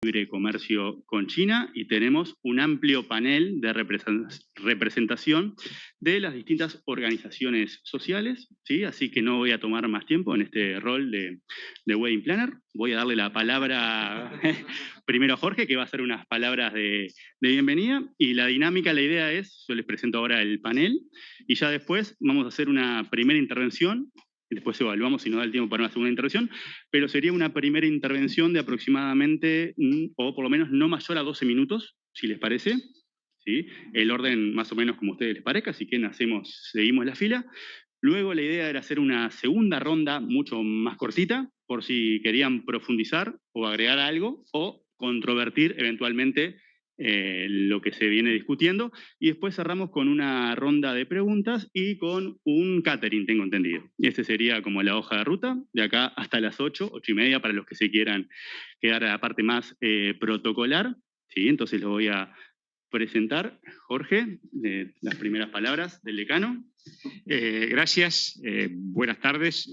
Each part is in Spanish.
Libre comercio con China y tenemos un amplio panel de representación de las distintas organizaciones sociales, ¿sí? Así que no voy a tomar más tiempo en este rol de Wedding Planner. Voy a darle la palabra primero a Jorge, que va a hacer unas palabras de bienvenida, y la dinámica, la idea es, yo les presento ahora el panel, y ya después vamos a hacer una primera intervención. Después evaluamos si nos da el tiempo para una segunda intervención, pero sería una primera intervención de aproximadamente, o por lo menos no mayor a 12 minutos, si les parece. ¿Sí? El orden más o menos como a ustedes les parezca, así que seguimos la fila. Luego la idea era hacer una segunda ronda mucho más cortita, por si querían profundizar o agregar algo, o controvertir eventualmente lo que se viene discutiendo, y después cerramos con una ronda de preguntas y con un catering, tengo entendido. Este sería como la hoja de ruta, de acá hasta las 8:30, para los que se quieran quedar a la parte más protocolar. ¿Sí? Entonces lo voy a presentar. Jorge, las primeras palabras del decano. Gracias, buenas tardes.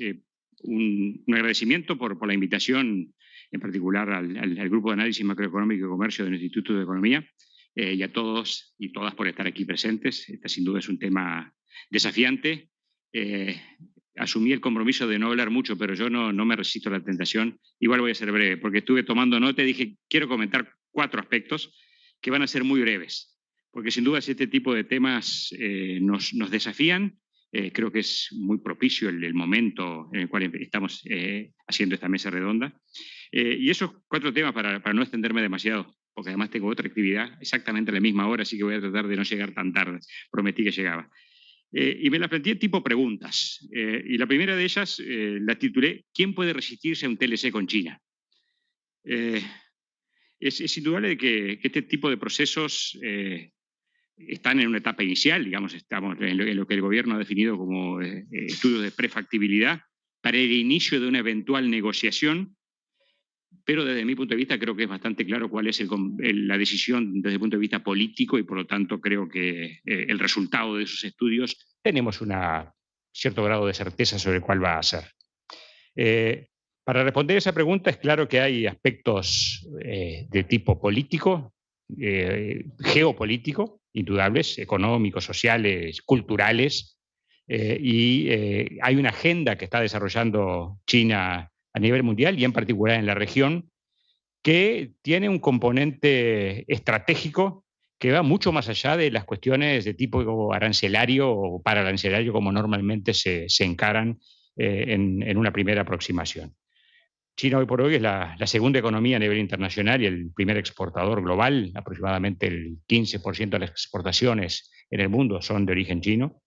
Un agradecimiento por la invitación, en particular al Grupo de Análisis Macroeconómico y Comercio del Instituto de Economía, y a todos y todas por estar aquí presentes. Este sin duda es un tema desafiante. Asumí el compromiso de no hablar mucho, pero yo no me resisto a la tentación. Igual voy a ser breve, porque estuve tomando nota y dije, quiero comentar 4 aspectos que van a ser muy breves, porque sin duda si este tipo de temas nos desafían, creo que es muy propicio el momento en el cual estamos haciendo esta mesa redonda. Y esos 4 temas, para no extenderme demasiado, porque además tengo otra actividad exactamente a la misma hora, así que voy a tratar de no llegar tan tarde. Prometí que llegaba. Y me las planteé tipo preguntas. Y la primera de ellas la titulé ¿Quién puede resistirse a un TLC con China? Es indudable que este tipo de procesos están en una etapa inicial, digamos, estamos en lo que el gobierno ha definido como estudios de prefactibilidad para el inicio de una eventual negociación, pero desde mi punto de vista creo que es bastante claro cuál es la decisión desde el punto de vista político y por lo tanto creo que el resultado de esos estudios tenemos un cierto grado de certeza sobre cuál va a ser. Para responder esa pregunta es claro que hay aspectos de tipo político, geopolítico, indudables, económicos, sociales, culturales, y hay una agenda que está desarrollando China a nivel mundial y en particular en la región, que tiene un componente estratégico que va mucho más allá de las cuestiones de tipo arancelario o paraarancelario como normalmente se encaran en una primera aproximación. China hoy por hoy es la segunda economía a nivel internacional y el primer exportador global. Aproximadamente el 15% de las exportaciones en el mundo son de origen chino.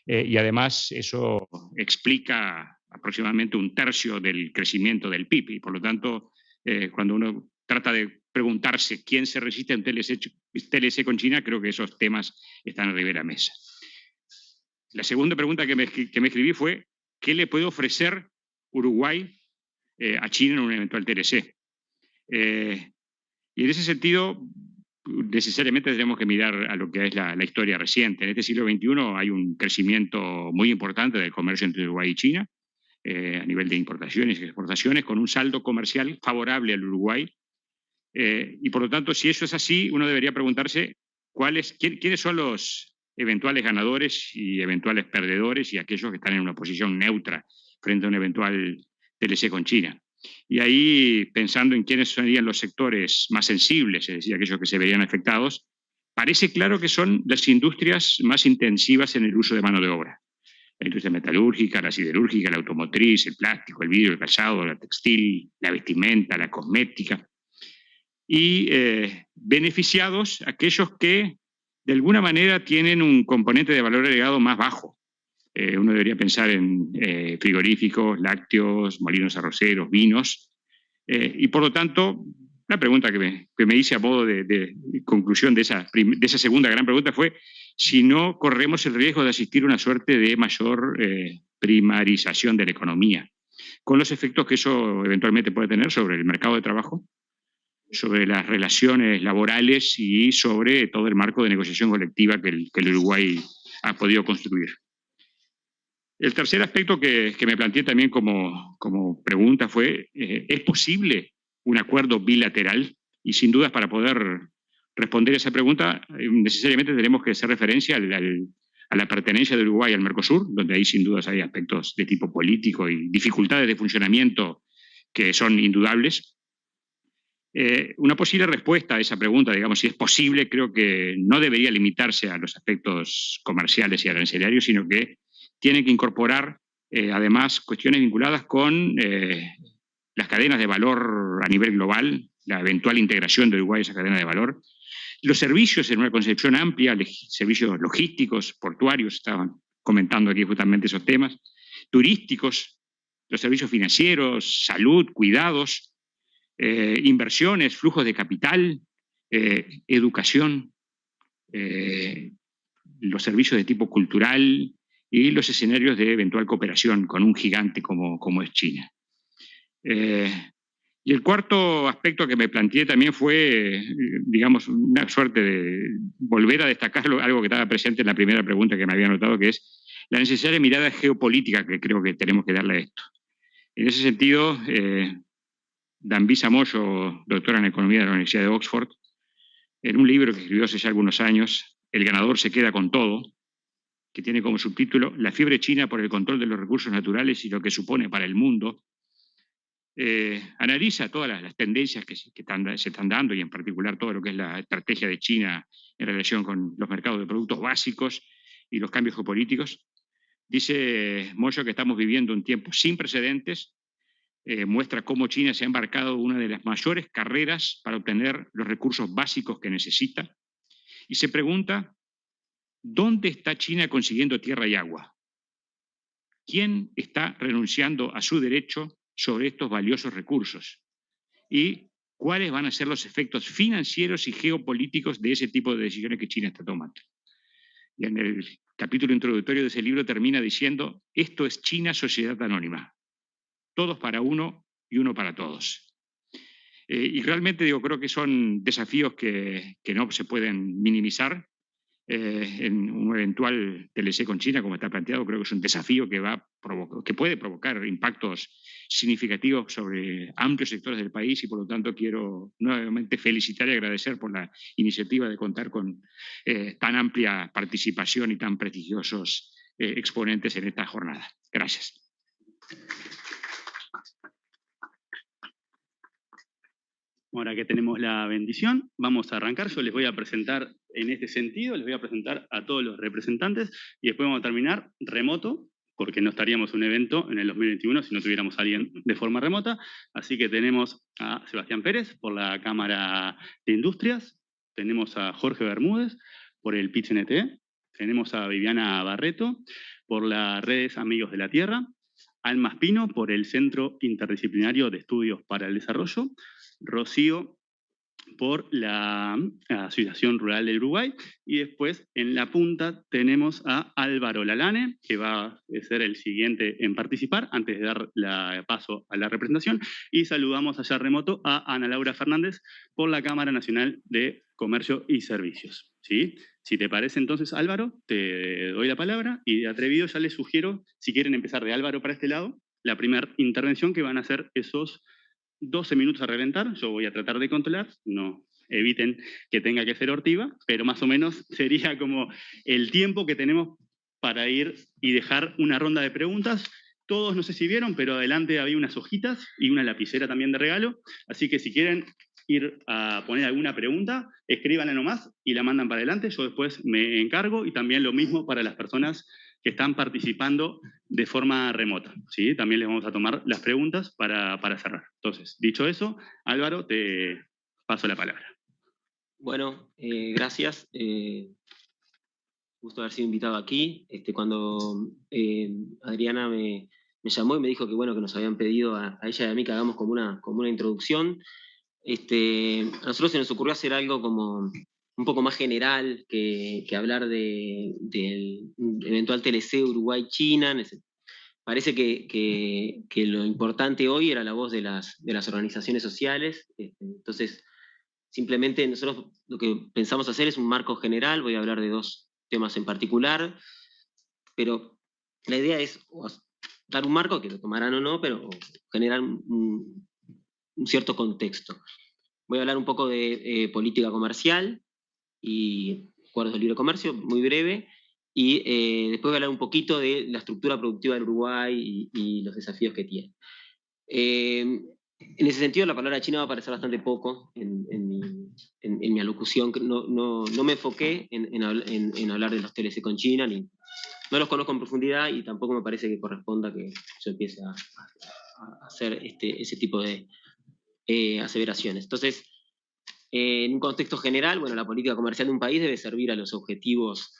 Y además eso explica aproximadamente 1/3 del crecimiento del PIB. Y por lo tanto, cuando uno trata de preguntarse quién se resiste a un TLC con China, creo que esos temas están arriba de la mesa. La segunda pregunta que me escribí fue ¿qué le puede ofrecer Uruguay a China en un eventual TLC? Y en ese sentido, necesariamente tenemos que mirar a lo que es la historia reciente. En este siglo XXI hay un crecimiento muy importante del comercio entre Uruguay y China, a nivel de importaciones y exportaciones, con un saldo comercial favorable al Uruguay. Y por lo tanto, si eso es así, uno debería preguntarse quiénes son los eventuales ganadores y eventuales perdedores y aquellos que están en una posición neutra frente a un eventual TLC con China. Y ahí, pensando en quiénes serían los sectores más sensibles, es decir, aquellos que se verían afectados, parece claro que son las industrias más intensivas en el uso de mano de obra. La industria metalúrgica, la siderúrgica, la automotriz, el plástico, el vidrio, el calzado, la textil, la vestimenta, la cosmética. Y beneficiados aquellos que de alguna manera tienen un componente de valor agregado más bajo. Uno debería pensar en frigoríficos, lácteos, molinos arroceros, vinos. Y por lo tanto, la pregunta que me hice a modo de conclusión de esa segunda gran pregunta fue si no corremos el riesgo de asistir a una suerte de mayor primarización de la economía, con los efectos que eso eventualmente puede tener sobre el mercado de trabajo, sobre las relaciones laborales y sobre todo el marco de negociación colectiva que el Uruguay ha podido construir. El tercer aspecto que me planteé también como pregunta fue, ¿es posible un acuerdo bilateral Y sin dudas, para poder responder a esa pregunta, necesariamente tenemos que hacer referencia a la pertenencia de Uruguay al Mercosur, donde ahí sin dudas hay aspectos de tipo político y dificultades de funcionamiento que son indudables. Una posible respuesta a esa pregunta, digamos, si es posible, creo que no debería limitarse a los aspectos comerciales y arancelarios, sino que tiene que incorporar, además, cuestiones vinculadas con las cadenas de valor a nivel global, la eventual integración de Uruguay a esa cadena de valor, los servicios en una concepción amplia, servicios logísticos, portuarios, estaban comentando aquí justamente esos temas, turísticos, los servicios financieros, salud, cuidados, inversiones, flujos de capital, educación, los servicios de tipo cultural y los escenarios de eventual cooperación con un gigante como es China. Y el cuarto aspecto que me planteé también fue, digamos, una suerte de volver a destacar algo que estaba presente en la primera pregunta que me había notado, que es la necesaria mirada geopolítica que creo que tenemos que darle a esto. En ese sentido, Dambisa Moyo, doctora en Economía de la Universidad de Oxford, en un libro que escribió hace ya algunos años, El ganador se queda con todo, que tiene como subtítulo La fiebre china por el control de los recursos naturales y lo que supone para el mundo, analiza todas las tendencias que se están dando y en particular todo lo que es la estrategia de China en relación con los mercados de productos básicos y los cambios geopolíticos. Dice Moyo que estamos viviendo un tiempo sin precedentes, muestra cómo China se ha embarcado en una de las mayores carreras para obtener los recursos básicos que necesita y se pregunta, ¿dónde está China consiguiendo tierra y agua? ¿Quién está renunciando a su derecho sobre estos valiosos recursos? ¿Y cuáles van a ser los efectos financieros y geopolíticos de ese tipo de decisiones que China está tomando? Y en el capítulo introductorio de ese libro termina diciendo, esto es China Sociedad Anónima. Todos para uno y uno para todos. Y realmente digo, creo que son desafíos que no se pueden minimizar. En un eventual TLC con China, como está planteado, creo que es un desafío que puede provocar impactos significativos sobre amplios sectores del país y por lo tanto quiero nuevamente felicitar y agradecer por la iniciativa de contar con tan amplia participación y tan prestigiosos exponentes en esta jornada. Gracias. Ahora que tenemos la bendición, vamos a arrancar. Yo les voy a presentar en este sentido, les voy a presentar a todos los representantes y después vamos a terminar remoto, porque no estaríamos en un evento en el 2021 si no tuviéramos a alguien de forma remota. Así que tenemos a Sebastián Pérez por la Cámara de Industrias, tenemos a Jorge Bermúdez por el PIT-CNT, tenemos a Viviana Barreto por las Redes Amigos de la Tierra, Alma Espino por el Centro Interdisciplinario de Estudios para el Desarrollo, Rocío por la Asociación Rural del Uruguay y después en la punta tenemos a Álvaro Lalane, que va a ser el siguiente en participar antes de dar paso a la representación, y saludamos allá remoto a Ana Laura Fernández por la Cámara Nacional de Comercio y Servicios. ¿Sí? Si te parece entonces, Álvaro, te doy la palabra y de atrevido ya les sugiero, si quieren empezar de Álvaro para este lado, la primera intervención que van a ser esos 12 minutos a reventar. Yo voy a tratar de controlar, no eviten que tenga que ser hortiva, pero más o menos sería como el tiempo que tenemos para ir y dejar una ronda de preguntas. Todos no sé si vieron, pero adelante había unas hojitas y una lapicera también de regalo, así que si quieren ir a poner alguna pregunta, escríbanla nomás y la mandan para adelante, yo después me encargo, y también lo mismo para las personas que están participando de forma remota, ¿sí? También les vamos a tomar las preguntas para cerrar. Entonces, dicho eso, Álvaro, te paso la palabra. Bueno, gracias. Gusto haber sido invitado aquí. Cuando Adriana me llamó y me dijo que, bueno, que nos habían pedido a ella y a mí que hagamos como una introducción, a nosotros se nos ocurrió hacer algo como un poco más general que hablar del eventual TLC Uruguay-China. Parece que lo importante hoy era la voz de las organizaciones sociales. Entonces, simplemente nosotros lo que pensamos hacer es un marco general. Voy a hablar de dos temas en particular, pero la idea es dar un marco, que lo tomarán o no, pero generar un cierto contexto. Voy a hablar un poco de política comercial y acuerdos de libre comercio, muy breve, y después voy a hablar un poquito de la estructura productiva del Uruguay y los desafíos que tiene. En ese sentido, la palabra China va a aparecer bastante poco en mi alocución. No me enfoqué en hablar de los TLC con China, no los conozco en profundidad y tampoco me parece que corresponda que yo empiece a hacer ese tipo de aseveraciones. Entonces, en un contexto general, bueno, la política comercial de un país debe servir a los objetivos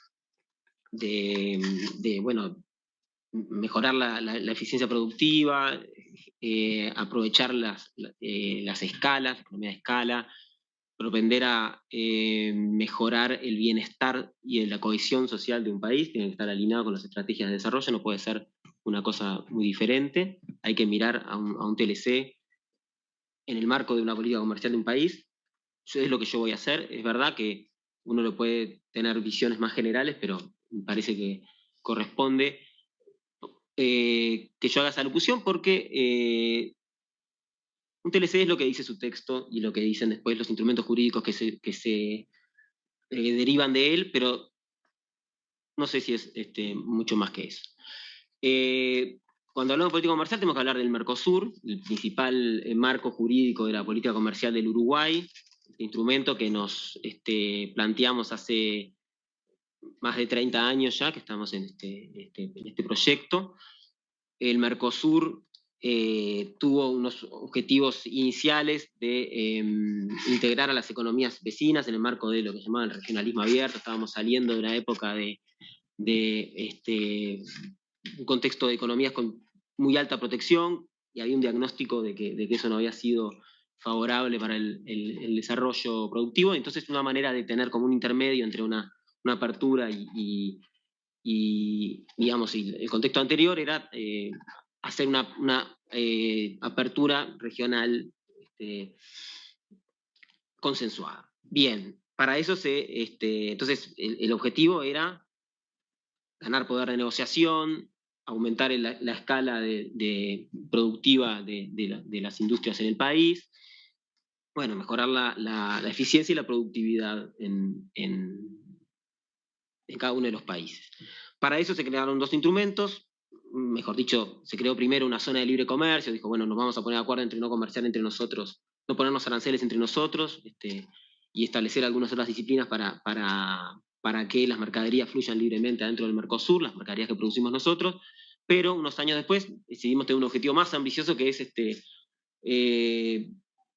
de mejorar la eficiencia productiva, aprovechar las escalas, la economía de escala, propender a mejorar el bienestar y la cohesión social de un país, tiene que estar alineado con las estrategias de desarrollo, no puede ser una cosa muy diferente. Hay que mirar a un TLC en el marco de una política comercial de un país. Eso es lo que yo voy a hacer. Es verdad que uno lo puede tener visiones más generales, pero me parece que corresponde que yo haga esa locución porque un TLC es lo que dice su texto y lo que dicen después los instrumentos jurídicos que se derivan de él, pero no sé si es mucho más que eso. Cuando hablamos de política comercial tenemos que hablar del Mercosur, el principal marco jurídico de la política comercial del Uruguay, este instrumento que nos planteamos hace más de 30 años ya, que estamos en este proyecto. El Mercosur tuvo unos objetivos iniciales de integrar a las economías vecinas en el marco de lo que llamaban el regionalismo abierto. Estábamos saliendo de una época de un contexto de economías con muy alta protección y había un diagnóstico de que eso no había sido favorable para el desarrollo productivo. Entonces, una manera de tener como un intermedio entre una apertura y digamos, el contexto anterior era hacer una apertura regional consensuada. Bien, para eso entonces el objetivo era ganar poder de negociación, aumentar la escala productiva de las industrias en el país, bueno, mejorar la eficiencia y la productividad en cada uno de los países. Para eso se crearon dos instrumentos, mejor dicho, se creó primero una zona de libre comercio, dijo, bueno, nos vamos a poner de acuerdo entre no comerciar entre nosotros, no ponernos aranceles entre nosotros, y establecer algunas otras disciplinas para que las mercaderías fluyan libremente adentro del Mercosur, las mercaderías que producimos nosotros, pero unos años después decidimos tener un objetivo más ambicioso que es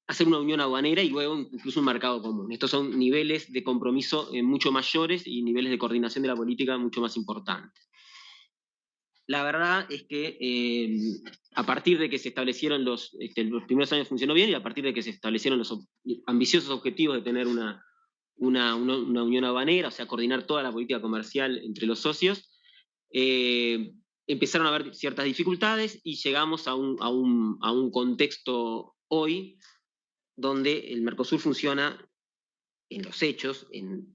hacer una unión aduanera y luego incluso un mercado común. Estos son niveles de compromiso mucho mayores y niveles de coordinación de la política mucho más importantes. La verdad es que a partir de que se establecieron los primeros años funcionó bien y a partir de que se establecieron los ambiciosos objetivos de tener una unión aduanera, o sea, coordinar toda la política comercial entre los socios, empezaron a haber ciertas dificultades y llegamos a un contexto hoy donde el Mercosur funciona en los hechos,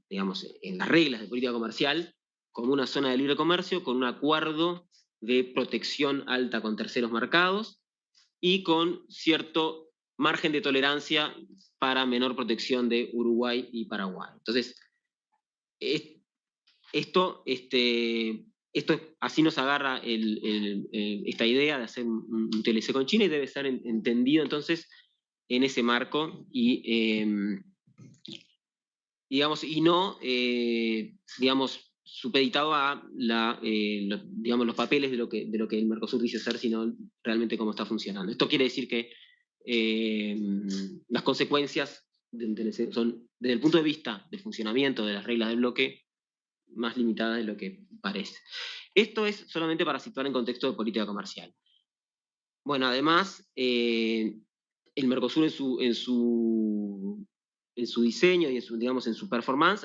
digamos, en las reglas de política comercial, como una zona de libre comercio, con un acuerdo de protección alta con terceros mercados y con cierto margen de tolerancia para menor protección de Uruguay y Paraguay. Entonces, esto así nos agarra esta idea de hacer un TLC con China y debe ser entendido entonces en ese marco y digamos, y no digamos, supeditado a digamos, los papeles de lo que el Mercosur dice ser, sino realmente cómo está funcionando. Esto quiere decir que las consecuencias son, desde el punto de vista del funcionamiento de las reglas del bloque, más limitadas de lo que parece. Esto es solamente para situar en contexto de política comercial. Bueno, además, el Mercosur en su diseño y en su performance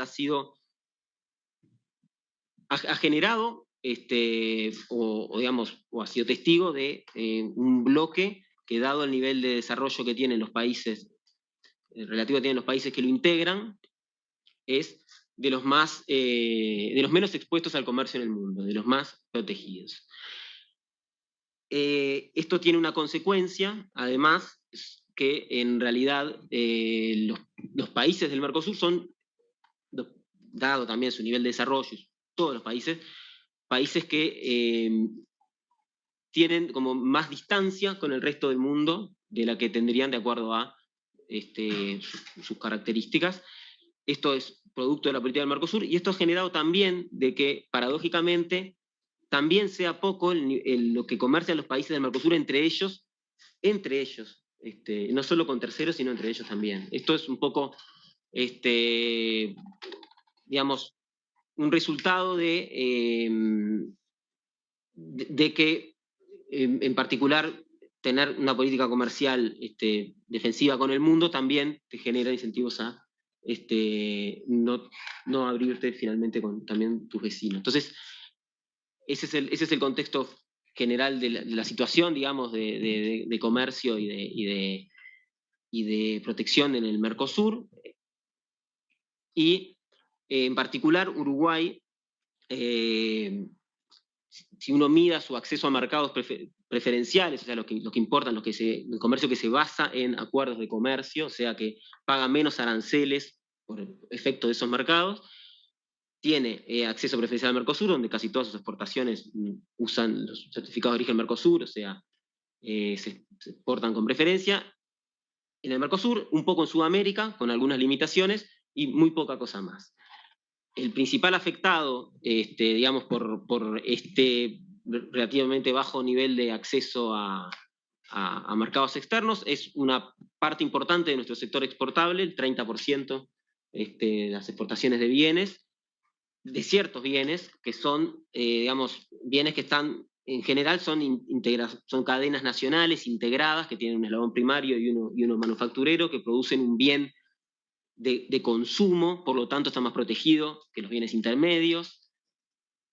ha generado o ha sido testigo de un bloque que, dado el nivel de desarrollo que tienen los países, relativo que tienen los países que lo integran, es de los menos expuestos al comercio en el mundo, de los más protegidos. Esto tiene una consecuencia, además, que en realidad los países del Mercosur son, dado también su nivel de desarrollo, todos los países que tienen como más distancia con el resto del mundo de la que tendrían de acuerdo a sus características. Esto es producto de la política del Mercosur, y esto ha generado también de que, paradójicamente, también sea poco lo que comercian los países del Mercosur entre ellos, no solo con terceros, sino entre ellos también. Esto es un poco, digamos, un resultado de que, en particular, tener una política comercial defensiva con el mundo también te genera incentivos a no abrirte finalmente con también tus vecinos. Entonces, ese es el contexto general de la situación, digamos, de comercio y de protección en el Mercosur. Y en particular Uruguay, si uno mira su acceso a mercados preferenciales, o sea, lo que importan, el comercio que se basa en acuerdos de comercio, o sea, que paga menos aranceles por efecto de esos mercados, tiene acceso preferencial al Mercosur, donde casi todas sus exportaciones usan los certificados de origen Mercosur, o sea, se exportan con preferencia. En el Mercosur, un poco en Sudamérica, con algunas limitaciones, y muy poca cosa más. El principal afectado, digamos, por este relativamente bajo nivel de acceso a mercados externos es una parte importante de nuestro sector exportable, el 30% de las exportaciones de bienes, de ciertos bienes que son, digamos, bienes que están, en general son cadenas nacionales integradas que tienen un eslabón primario y uno manufacturero que producen un bien de consumo, por lo tanto está más protegido que los bienes intermedios,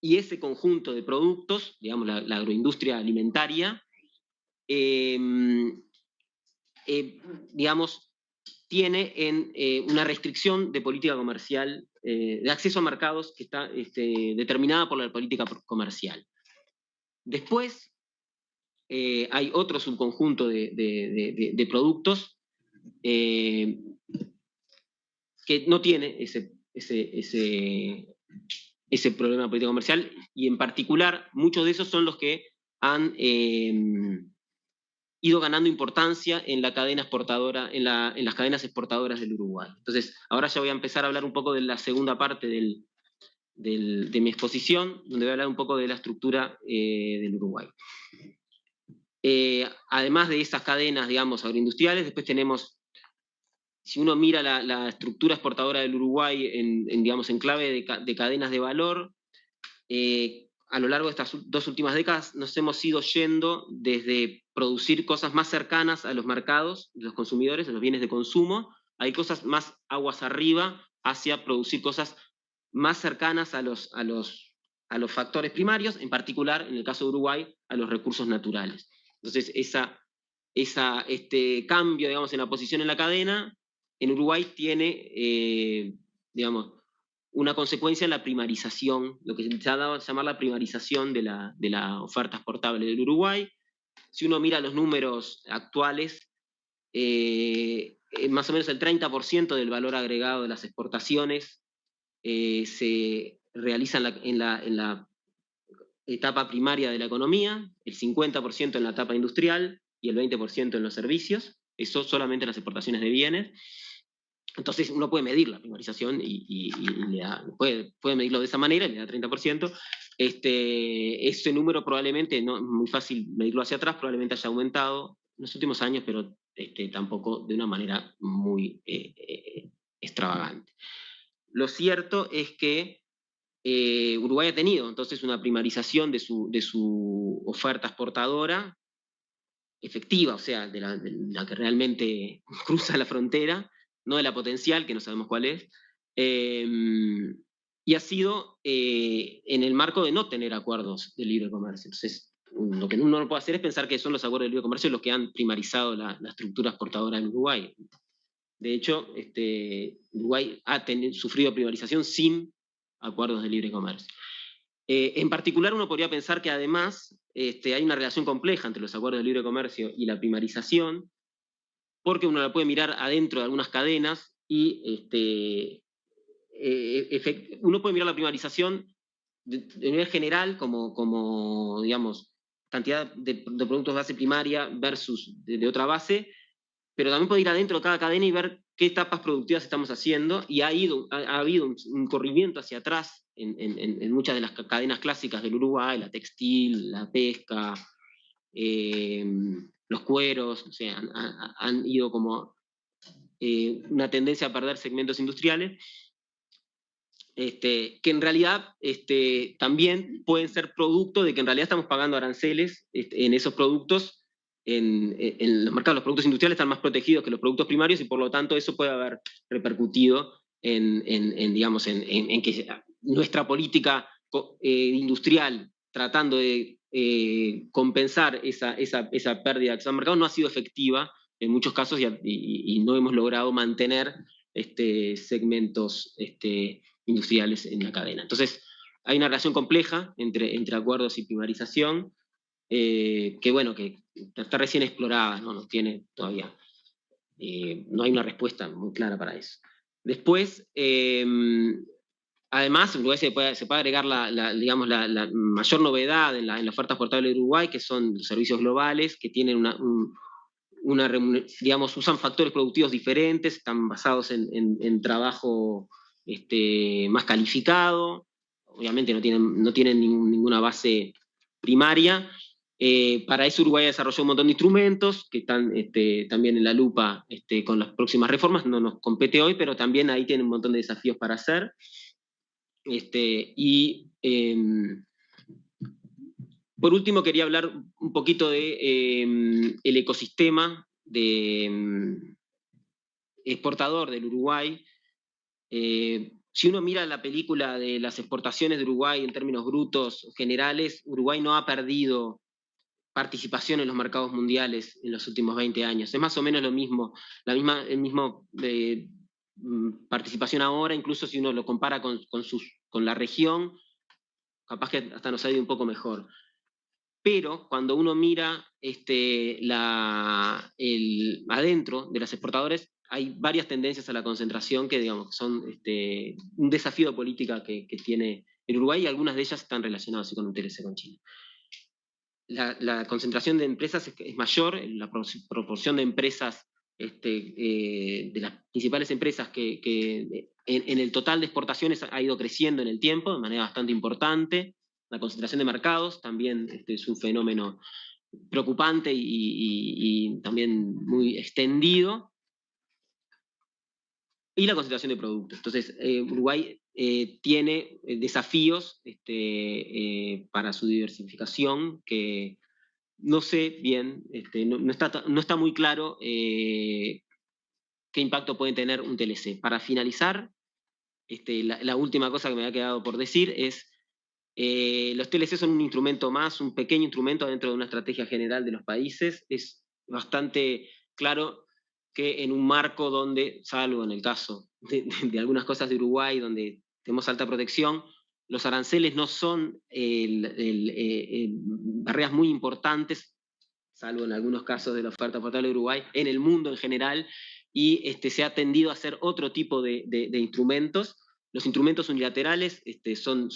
y ese conjunto de productos, digamos la agroindustria alimentaria, digamos, tiene una restricción de política comercial, de acceso a mercados que está determinada por la política comercial. Después hay otro subconjunto de productos que no tiene ese problema de política comercial, y en particular muchos de esos son los que han ido ganando importancia en la cadena exportadora, en las cadenas exportadoras del Uruguay. Entonces, ahora ya voy a empezar a hablar un poco de la segunda parte de mi exposición, donde voy a hablar un poco de la estructura del Uruguay. Además de esas cadenas, digamos, agroindustriales, después tenemos, si uno mira la estructura exportadora del Uruguay digamos, en clave de cadenas de valor, a lo largo de estas 2 últimas décadas nos hemos ido yendo desde producir cosas más cercanas a los mercados, de los consumidores, de los bienes de consumo, hay cosas más aguas arriba, hacia producir cosas más cercanas a los factores primarios, en particular, en el caso de Uruguay, a los recursos naturales. Entonces, este cambio, digamos, en la posición en la cadena, en Uruguay tiene, digamos, una consecuencia en la primarización, lo que se ha dado a llamar la primarización de la oferta exportable del Uruguay. Si uno mira los números actuales, más o menos el 30% del valor agregado de las exportaciones se realiza en la etapa primaria de la economía, el 50% en la etapa industrial y el 20% en los servicios, eso solamente en las exportaciones de bienes. Entonces uno puede medir la primarización y puede medirlo de esa manera, le da 30%. Ese número probablemente, no es muy fácil medirlo hacia atrás, probablemente haya aumentado en los últimos años, pero tampoco de una manera muy extravagante. Lo cierto es que Uruguay ha tenido entonces una primarización de su oferta exportadora efectiva, o sea, de la que realmente cruza la frontera, no de la potencial, que no sabemos cuál es, y ha sido en el marco de no tener acuerdos de libre comercio. Entonces, lo que uno no puede hacer es pensar que son los acuerdos de libre comercio los que han primarizado la estructura exportadora en Uruguay. De hecho, Uruguay ha sufrido primarización sin acuerdos de libre comercio. En particular, uno podría pensar que además hay una relación compleja entre los acuerdos de libre comercio y la primarización, porque uno la puede mirar adentro de algunas cadenas y uno puede mirar la primarización de nivel general como digamos, cantidad de productos de base primaria versus de otra base, pero también puede ir adentro de cada cadena y ver qué etapas productivas estamos haciendo, y ha habido un corrimiento hacia atrás en muchas de las cadenas clásicas del Uruguay, la textil, la pesca, los cueros, o sea, han ido como una tendencia a perder segmentos industriales, que en realidad también pueden ser producto de que en realidad estamos pagando aranceles en esos productos. En los mercados los productos industriales están más protegidos que los productos primarios, y por lo tanto eso puede haber repercutido digamos, en que nuestra política industrial, tratando de compensar esa pérdida de acceso al mercado, no ha sido efectiva en muchos casos, y no hemos logrado mantener segmentos industriales en la cadena. Entonces, hay una relación compleja entre acuerdos y primarización, que bueno, que está recién explorada, no tiene todavía, no hay una respuesta muy clara para eso. Después, además, en Uruguay se puede agregar digamos, la mayor novedad en la oferta exportable de Uruguay, que son los servicios globales, que tienen digamos, usan factores productivos diferentes, están basados en trabajo más calificado, obviamente no tienen ninguna base primaria. Para eso Uruguay desarrolló un montón de instrumentos que están también en la lupa con las próximas reformas, no nos compete hoy, pero también ahí tienen un montón de desafíos para hacer. Por último, quería hablar un poquito de el ecosistema exportador del Uruguay. Si uno mira la película de las exportaciones de Uruguay en términos brutos generales, Uruguay no ha perdido participación en los mercados mundiales en los últimos 20 años. Es más o menos lo mismo, el mismo participación ahora, incluso si uno lo compara con la región, capaz que hasta nos ha ido un poco mejor. Pero cuando uno mira adentro de los exportadores, hay varias tendencias a la concentración que, digamos, son un desafío de política que tiene el Uruguay, y algunas de ellas están relacionadas con un TLC con China. La concentración de empresas es mayor, la proporción de empresas, de las principales empresas que en el total de exportaciones ha ido creciendo en el tiempo de manera bastante importante. La concentración de mercados también es un fenómeno preocupante y también muy extendido. Y la concentración de productos. Entonces, Uruguay tiene desafíos para su diversificación que no sé bien, no está muy claro qué impacto puede tener un TLC. Para finalizar, la última cosa que me ha quedado por decir es los TLC son un instrumento más, un pequeño instrumento dentro de una estrategia general de los países. Es bastante claro que en un marco donde, salvo en el caso de algunas cosas de Uruguay, donde tenemos alta protección, los aranceles no son barreras muy importantes, salvo en algunos casos de la oferta exportable de Uruguay, en el mundo en general, y se ha tendido a hacer otro tipo de instrumentos. Los instrumentos unilaterales son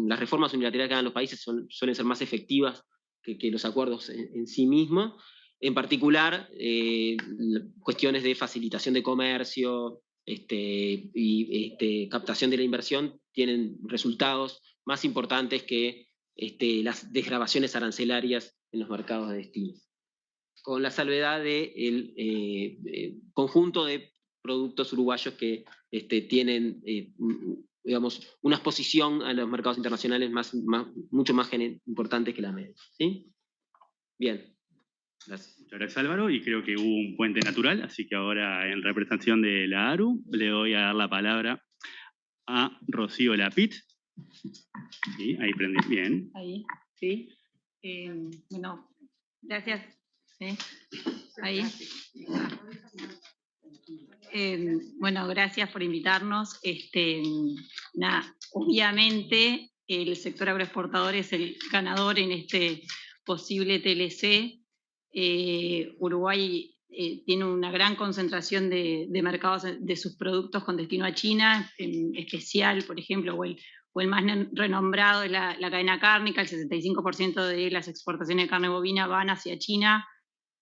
las reformas unilaterales que hagan los países suelen ser más efectivas que los acuerdos en sí mismos. En particular, cuestiones de facilitación de comercio y captación de la inversión tienen resultados más importantes que las desgravaciones arancelarias en los mercados de destino, con la salvedad del conjunto de productos uruguayos que tienen, digamos, una exposición a los mercados internacionales mucho más importante que la media. ¿Sí? Bien. Gracias. Muchas gracias, Álvaro, y creo que hubo un puente natural, así que ahora, en representación de la ARU, le voy a dar la palabra a Rocío Lapit. Sí, ahí prendí bien. Ahí, sí. Bueno, gracias. Ahí. Bueno, gracias por invitarnos. Obviamente, el sector agroexportador es el ganador en este posible TLC. Uruguay tiene una gran concentración de mercados de sus productos con destino a China, en especial, por ejemplo, o el más renombrado es la cadena cárnica. El 65% de las exportaciones de carne bovina van hacia China,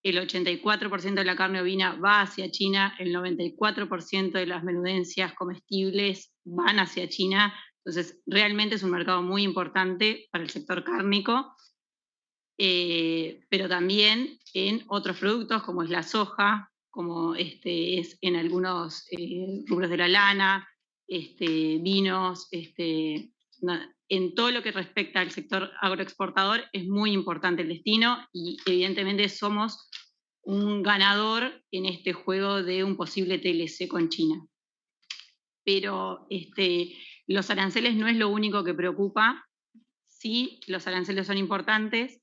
el 84% de la carne ovina va hacia China, el 94% de las menudencias comestibles van hacia China. Entonces, realmente es un mercado muy importante para el sector cárnico, pero también en otros productos como es la soja, como es en algunos rubros de la lana, vinos, en todo lo que respecta al sector agroexportador es muy importante el destino y evidentemente somos un ganador en este juego de un posible TLC con China. Pero los aranceles no es lo único que preocupa. Sí, los aranceles son importantes.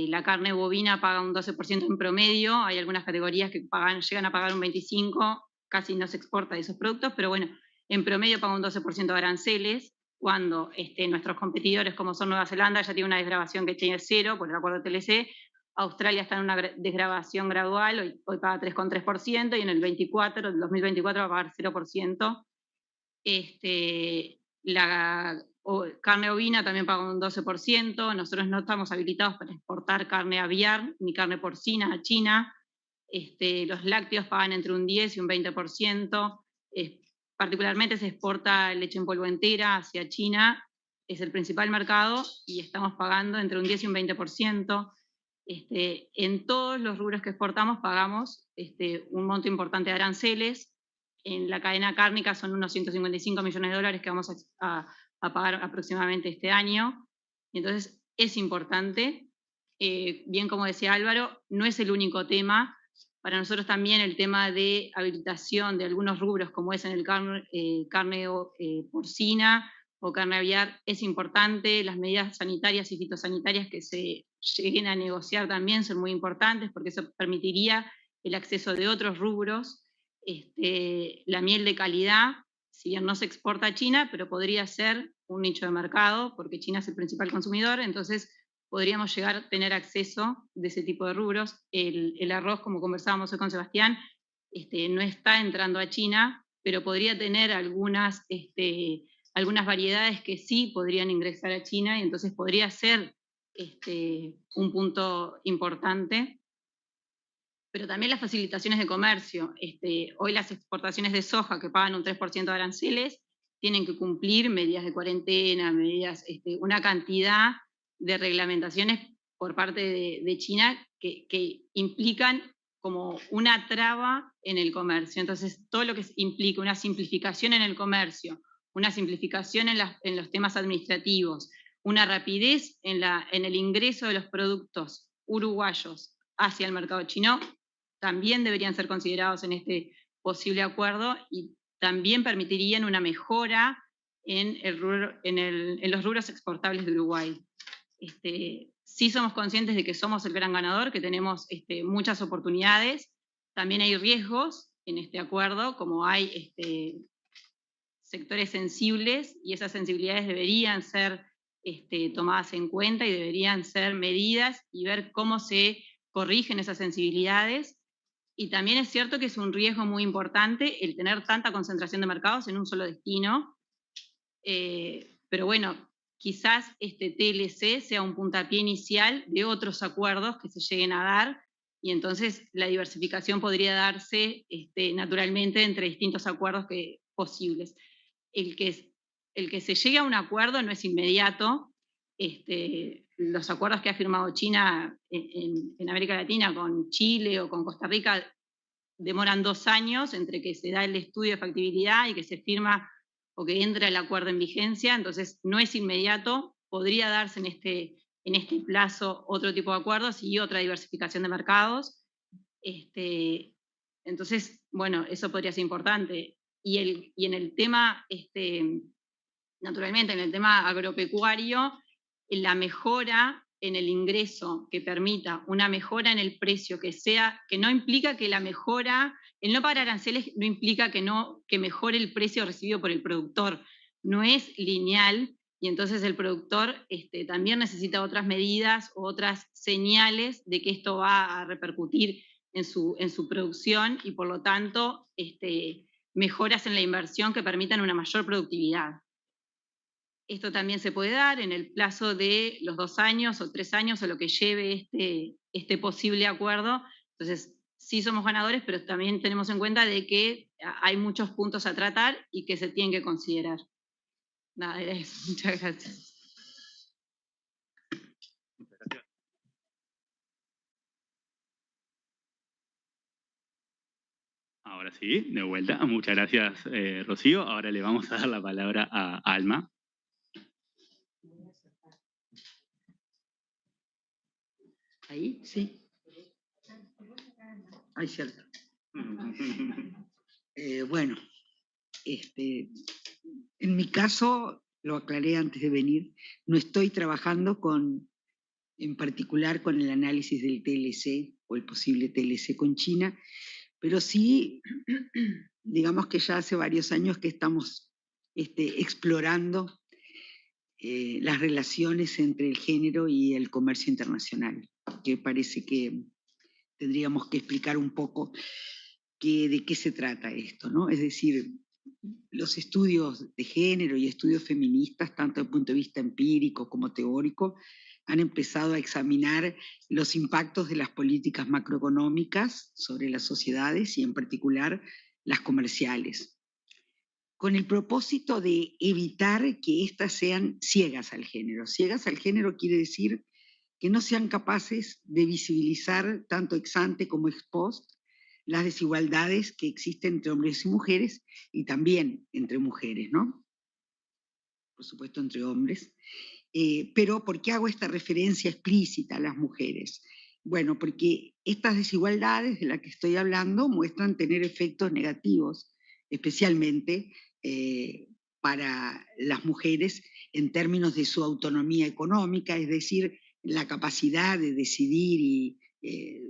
La carne bovina paga un 12% en promedio, hay algunas categorías que llegan a pagar un 25%, casi no se exporta de esos productos, pero bueno, en promedio paga un 12% de aranceles, cuando nuestros competidores, como son Nueva Zelanda, ya tiene una desgravación que tiene 0 por el acuerdo TLC, Australia está en una desgravación gradual, hoy paga 3,3%, y en el 2024 va a pagar 0%. La carne ovina también paga un 12%, nosotros no estamos habilitados para exportar carne aviar ni carne porcina a China, los lácteos pagan entre un 10 y un 20%, particularmente se exporta leche en polvo entera hacia China, es el principal mercado y estamos pagando entre un 10 y un 20%. En todos los rubros que exportamos pagamos un monto importante de aranceles. En la cadena cárnica son unos 155 millones de dólares que vamos a pagar aproximadamente este año. Entonces es importante. Bien como decía Álvaro, no es el único tema. Para nosotros también el tema de habilitación de algunos rubros, como es en el carne porcina o carne aviar, es importante. Las medidas sanitarias y fitosanitarias que se lleguen a negociar también son muy importantes, porque eso permitiría el acceso de otros rubros. La miel de calidad, si bien no se exporta a China, pero podría ser un nicho de mercado, porque China es el principal consumidor, entonces podríamos llegar a tener acceso de ese tipo de rubros. El arroz, como conversábamos hoy con Sebastián, no está entrando a China, pero podría tener algunas variedades que sí podrían ingresar a China, y entonces podría ser un punto importante. Pero también las facilitaciones de comercio. Hoy las exportaciones de soja que pagan un 3% de aranceles tienen que cumplir medidas de cuarentena, una cantidad de reglamentaciones por parte de China que implican como una traba en el comercio. Entonces, todo lo que implica una simplificación en el comercio, una simplificación en los temas administrativos, una rapidez en el ingreso de los productos uruguayos hacia el mercado chino, también deberían ser considerados en este posible acuerdo y también permitirían una mejora en los rubros exportables de Uruguay. Sí somos conscientes de que somos el gran ganador, que tenemos muchas oportunidades. También hay riesgos en este acuerdo, como hay sectores sensibles, y esas sensibilidades deberían ser tomadas en cuenta y deberían ser medidas y ver cómo se corrigen esas sensibilidades. Y también es cierto que es un riesgo muy importante el tener tanta concentración de mercados en un solo destino. Pero bueno, quizás este TLC sea un puntapié inicial de otros acuerdos que se lleguen a dar, y entonces la diversificación podría darse naturalmente entre distintos acuerdos posibles. El que se llegue a un acuerdo no es inmediato. Los acuerdos que ha firmado China en América Latina con Chile o con Costa Rica demoran 2 años entre que se da el estudio de factibilidad y que se firma o que entra el acuerdo en vigencia, entonces no es inmediato, podría darse en este plazo otro tipo de acuerdos y otra diversificación de mercados. Entonces, bueno, eso podría ser importante. Y en el tema, naturalmente, en el tema agropecuario, la mejora en el ingreso que permita una mejora en el precio que no implica que la mejora, el no pagar aranceles no implica que mejore el precio recibido por el productor, no es lineal, y entonces el productor también necesita otras medidas o otras señales de que esto va a repercutir en su producción y por lo tanto mejoras en la inversión que permitan una mayor productividad. Esto también se puede dar en el plazo de los 2 años o 3 años o lo que lleve este posible acuerdo. Entonces, sí somos ganadores, pero también tenemos en cuenta de que hay muchos puntos a tratar y que se tienen que considerar. Nada, era eso. Muchas gracias. Ahora sí, de vuelta. Muchas gracias, Rocío. Ahora le vamos a dar la palabra a Alma. Ahí, sí. Ay, cierto. Bueno, en mi caso, lo aclaré antes de venir, no estoy trabajando en particular con el análisis del TLC o el posible TLC con China, pero sí, digamos que ya hace varios años que estamos explorando las relaciones entre el género y el comercio internacional, que parece que tendríamos que explicar un poco de qué se trata esto, ¿no? Es decir, los estudios de género y estudios feministas, tanto desde el punto de vista empírico como teórico, han empezado a examinar los impactos de las políticas macroeconómicas sobre las sociedades y en particular las comerciales, con el propósito de evitar que éstas sean ciegas al género. Ciegas al género quiere decir que no sean capaces de visibilizar tanto ex ante como ex post las desigualdades que existen entre hombres y mujeres y también entre mujeres, ¿no? Por supuesto entre hombres. Pero ¿por qué hago esta referencia explícita a las mujeres? Bueno, porque estas desigualdades de las que estoy hablando muestran tener efectos negativos, especialmente para las mujeres en términos de su autonomía económica, es decir, la capacidad de decidir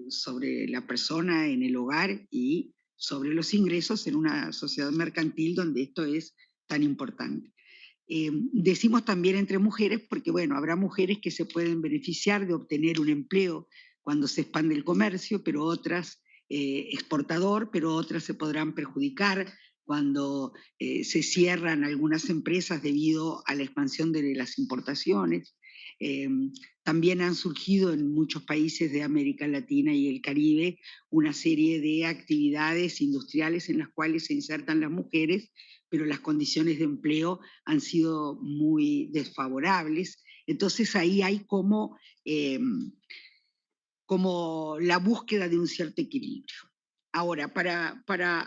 sobre la persona en el hogar y sobre los ingresos en una sociedad mercantil donde esto es tan importante. Decimos también entre mujeres porque, bueno, habrá mujeres que se pueden beneficiar de obtener un empleo cuando se expande el comercio, pero otras exportador, pero otras se podrán perjudicar cuando se cierran algunas empresas debido a la expansión de las importaciones. También han surgido en muchos países de América Latina y el Caribe una serie de actividades industriales en las cuales se insertan las mujeres, pero las condiciones de empleo han sido muy desfavorables. Entonces ahí hay como la búsqueda de un cierto equilibrio. Ahora,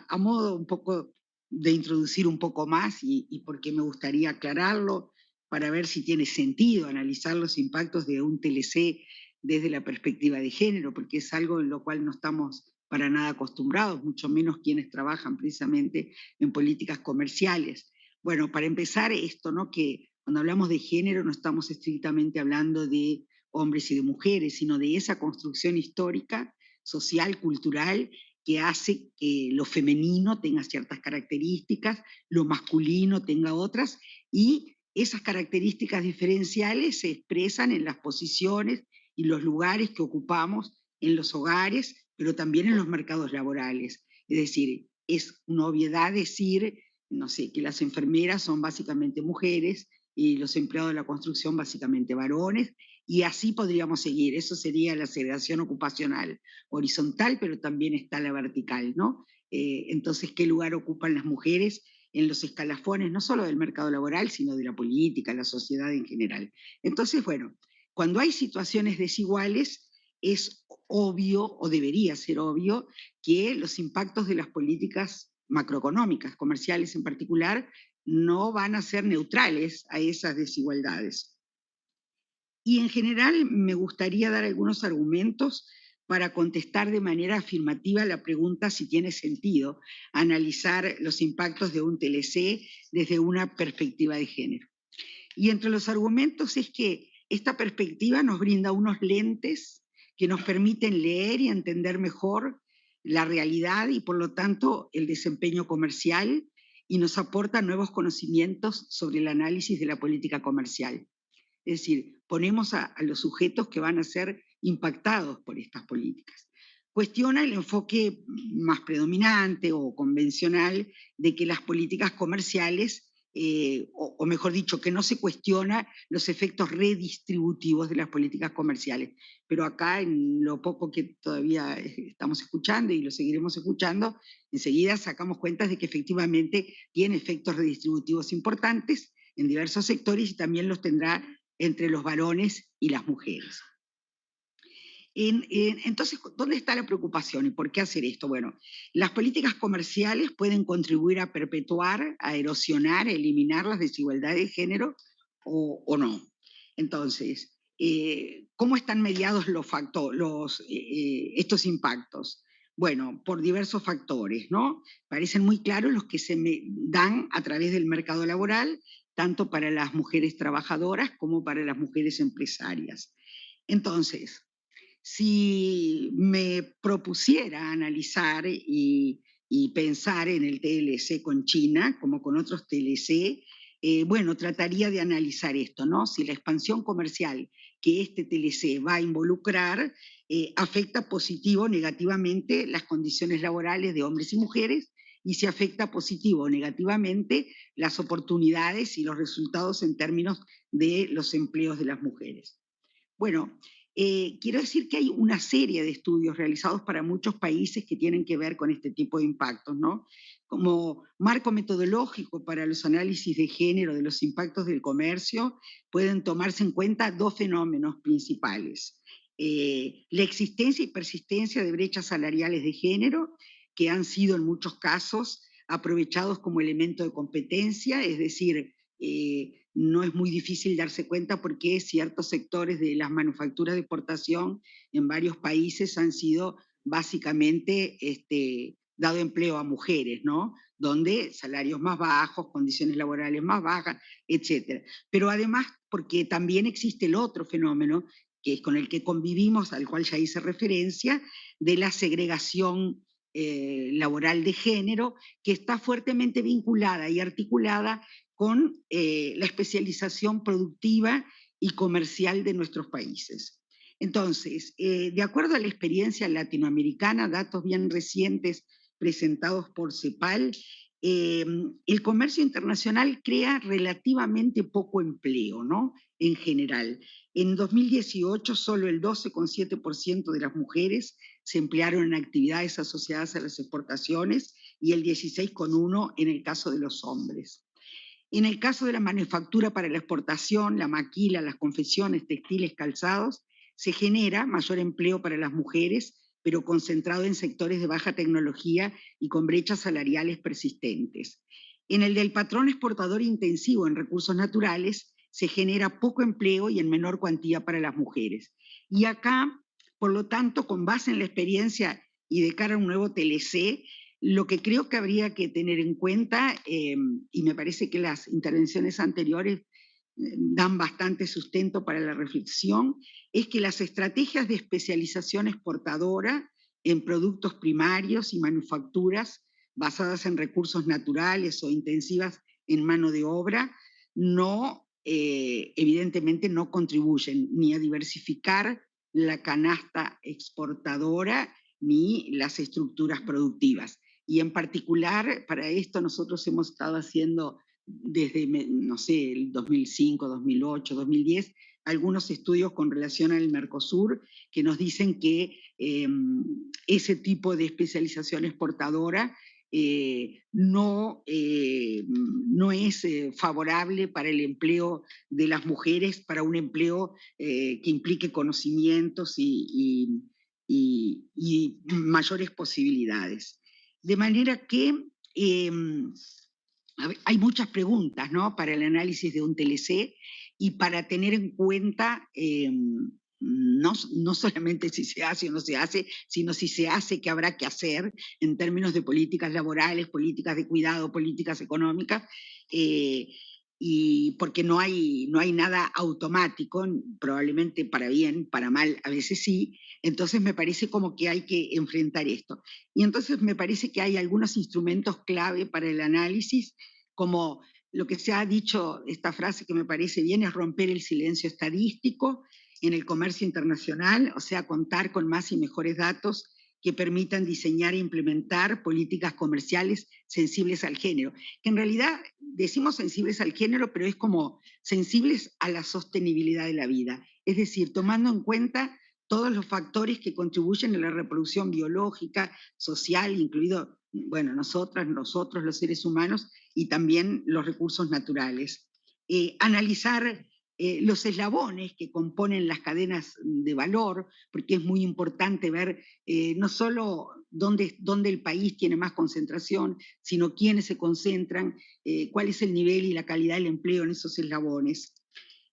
a modo un poco de introducir un poco más, y porque me gustaría aclararlo, para ver si tiene sentido analizar los impactos de un TLC desde la perspectiva de género, porque es algo en lo cual no estamos para nada acostumbrados, mucho menos quienes trabajan precisamente en políticas comerciales. Bueno, para empezar esto, ¿no? Que cuando hablamos de género no estamos estrictamente hablando de hombres y de mujeres, sino de esa construcción histórica, social, cultural, que hace que lo femenino tenga ciertas características, lo masculino tenga otras, y esas características diferenciales se expresan en las posiciones y los lugares que ocupamos en los hogares, pero también en los mercados laborales. Es decir, es una obviedad decir, no sé, que las enfermeras son básicamente mujeres y los empleados de la construcción básicamente varones, y así podríamos seguir. Eso sería la segregación ocupacional horizontal, pero también está la vertical, ¿no? Entonces, ¿qué lugar ocupan las mujeres en los escalafones, no solo del mercado laboral, sino de la política, la sociedad en general? Entonces, bueno, cuando hay situaciones desiguales, es obvio, o debería ser obvio, que los impactos de las políticas macroeconómicas, comerciales en particular, no van a ser neutrales a esas desigualdades. Y en general me gustaría dar algunos argumentos para contestar de manera afirmativa la pregunta si tiene sentido analizar los impactos de un TLC desde una perspectiva de género. Y entre los argumentos es que esta perspectiva nos brinda unos lentes que nos permiten leer y entender mejor la realidad y por lo tanto el desempeño comercial, y nos aporta nuevos conocimientos sobre el análisis de la política comercial. Es decir, ponemos a los sujetos que van a ser impactados por estas políticas. cuestiona el enfoque más predominante o convencional de que las políticas comerciales, o mejor dicho, que no se cuestiona los efectos redistributivos de las políticas comerciales. Pero acá, en lo poco que todavía estamos escuchando y lo seguiremos escuchando, enseguida sacamos cuentas de que efectivamente tiene efectos redistributivos importantes en diversos sectores y también los tendrá entre los varones y las mujeres. Entonces, ¿dónde está la preocupación y por qué hacer esto? Bueno, las políticas comerciales pueden contribuir a perpetuar, a erosionar, a eliminar las desigualdades de género o no. Entonces, ¿cómo están mediados estos impactos? Bueno, por diversos factores, ¿no? Parecen muy claros los que se dan a través del mercado laboral, tanto para las mujeres trabajadoras como para las mujeres empresarias. Entonces, si me propusiera analizar y pensar en el TLC con China, como con otros TLC, bueno, trataría de analizar esto, ¿no? Si la expansión comercial que este TLC va a involucrar afecta positivo o negativamente las condiciones laborales de hombres y mujeres, y si afecta positivo o negativamente las oportunidades y los resultados en términos de los empleos de las mujeres. Bueno, quiero decir que hay una serie de estudios realizados para muchos países que tienen que ver con este tipo de impactos, ¿no? Como marco metodológico para los análisis de género de los impactos del comercio, pueden tomarse en cuenta dos fenómenos principales. La existencia y persistencia de brechas salariales de género, que han sido en muchos casos aprovechados como elemento de competencia, es decir, no es muy difícil darse cuenta porque ciertos sectores de las manufacturas de exportación en varios países han sido básicamente dado empleo a mujeres, ¿no? Donde salarios más bajos, condiciones laborales más bajas, etc. Pero además, porque también existe el otro fenómeno, que es con el que convivimos, al cual ya hice referencia, de la segregación laboral de género, que está fuertemente vinculada y articulada con la especialización productiva y comercial de nuestros países. Entonces, de acuerdo a la experiencia latinoamericana, datos bien recientes presentados por CEPAL, el comercio internacional crea relativamente poco empleo, ¿no? En general. En 2018, solo el 12,7% de las mujeres se emplearon en actividades asociadas a las exportaciones y el 16,1% en el caso de los hombres. En el caso de la manufactura para la exportación, la maquila, las confecciones, textiles, calzados, se genera mayor empleo para las mujeres, pero concentrado en sectores de baja tecnología y con brechas salariales persistentes. En el del patrón exportador intensivo en recursos naturales, se genera poco empleo y en menor cuantía para las mujeres. Y acá, por lo tanto, con base en la experiencia y de cara a un nuevo TLC, lo que creo que habría que tener en cuenta, y me parece que las intervenciones anteriores dan bastante sustento para la reflexión, es que las estrategias de especialización exportadora en productos primarios y manufacturas basadas en recursos naturales o intensivas en mano de obra, evidentemente no contribuyen ni a diversificar la canasta exportadora ni las estructuras productivas. Y en particular, para esto nosotros hemos estado haciendo desde, no sé, el 2005, 2008, 2010, algunos estudios con relación al Mercosur que nos dicen que ese tipo de especialización exportadora no es favorable para el empleo de las mujeres, para un empleo que implique conocimientos y mayores posibilidades. De manera que hay muchas preguntas, ¿no?, para el análisis de un TLC y para tener en cuenta no solamente si se hace o no se hace, sino si se hace, qué habrá que hacer en términos de políticas laborales, políticas de cuidado, políticas económicas, y porque no hay nada automático, probablemente para bien, para mal, a veces sí. Entonces me parece como que hay que enfrentar esto. Y entonces me parece que hay algunos instrumentos clave para el análisis, como lo que se ha dicho, esta frase que me parece bien, es romper el silencio estadístico en el comercio internacional, o sea, contar con más y mejores datos que permitan diseñar e implementar políticas comerciales sensibles al género, que en realidad decimos sensibles al género, pero es como sensibles a la sostenibilidad de la vida, es decir, tomando en cuenta todos los factores que contribuyen a la reproducción biológica, social, incluido, bueno, nosotros los seres humanos, y también los recursos naturales. Analizar los eslabones que componen las cadenas de valor, porque es muy importante ver no solo dónde el país tiene más concentración, sino quiénes se concentran, cuál es el nivel y la calidad del empleo en esos eslabones.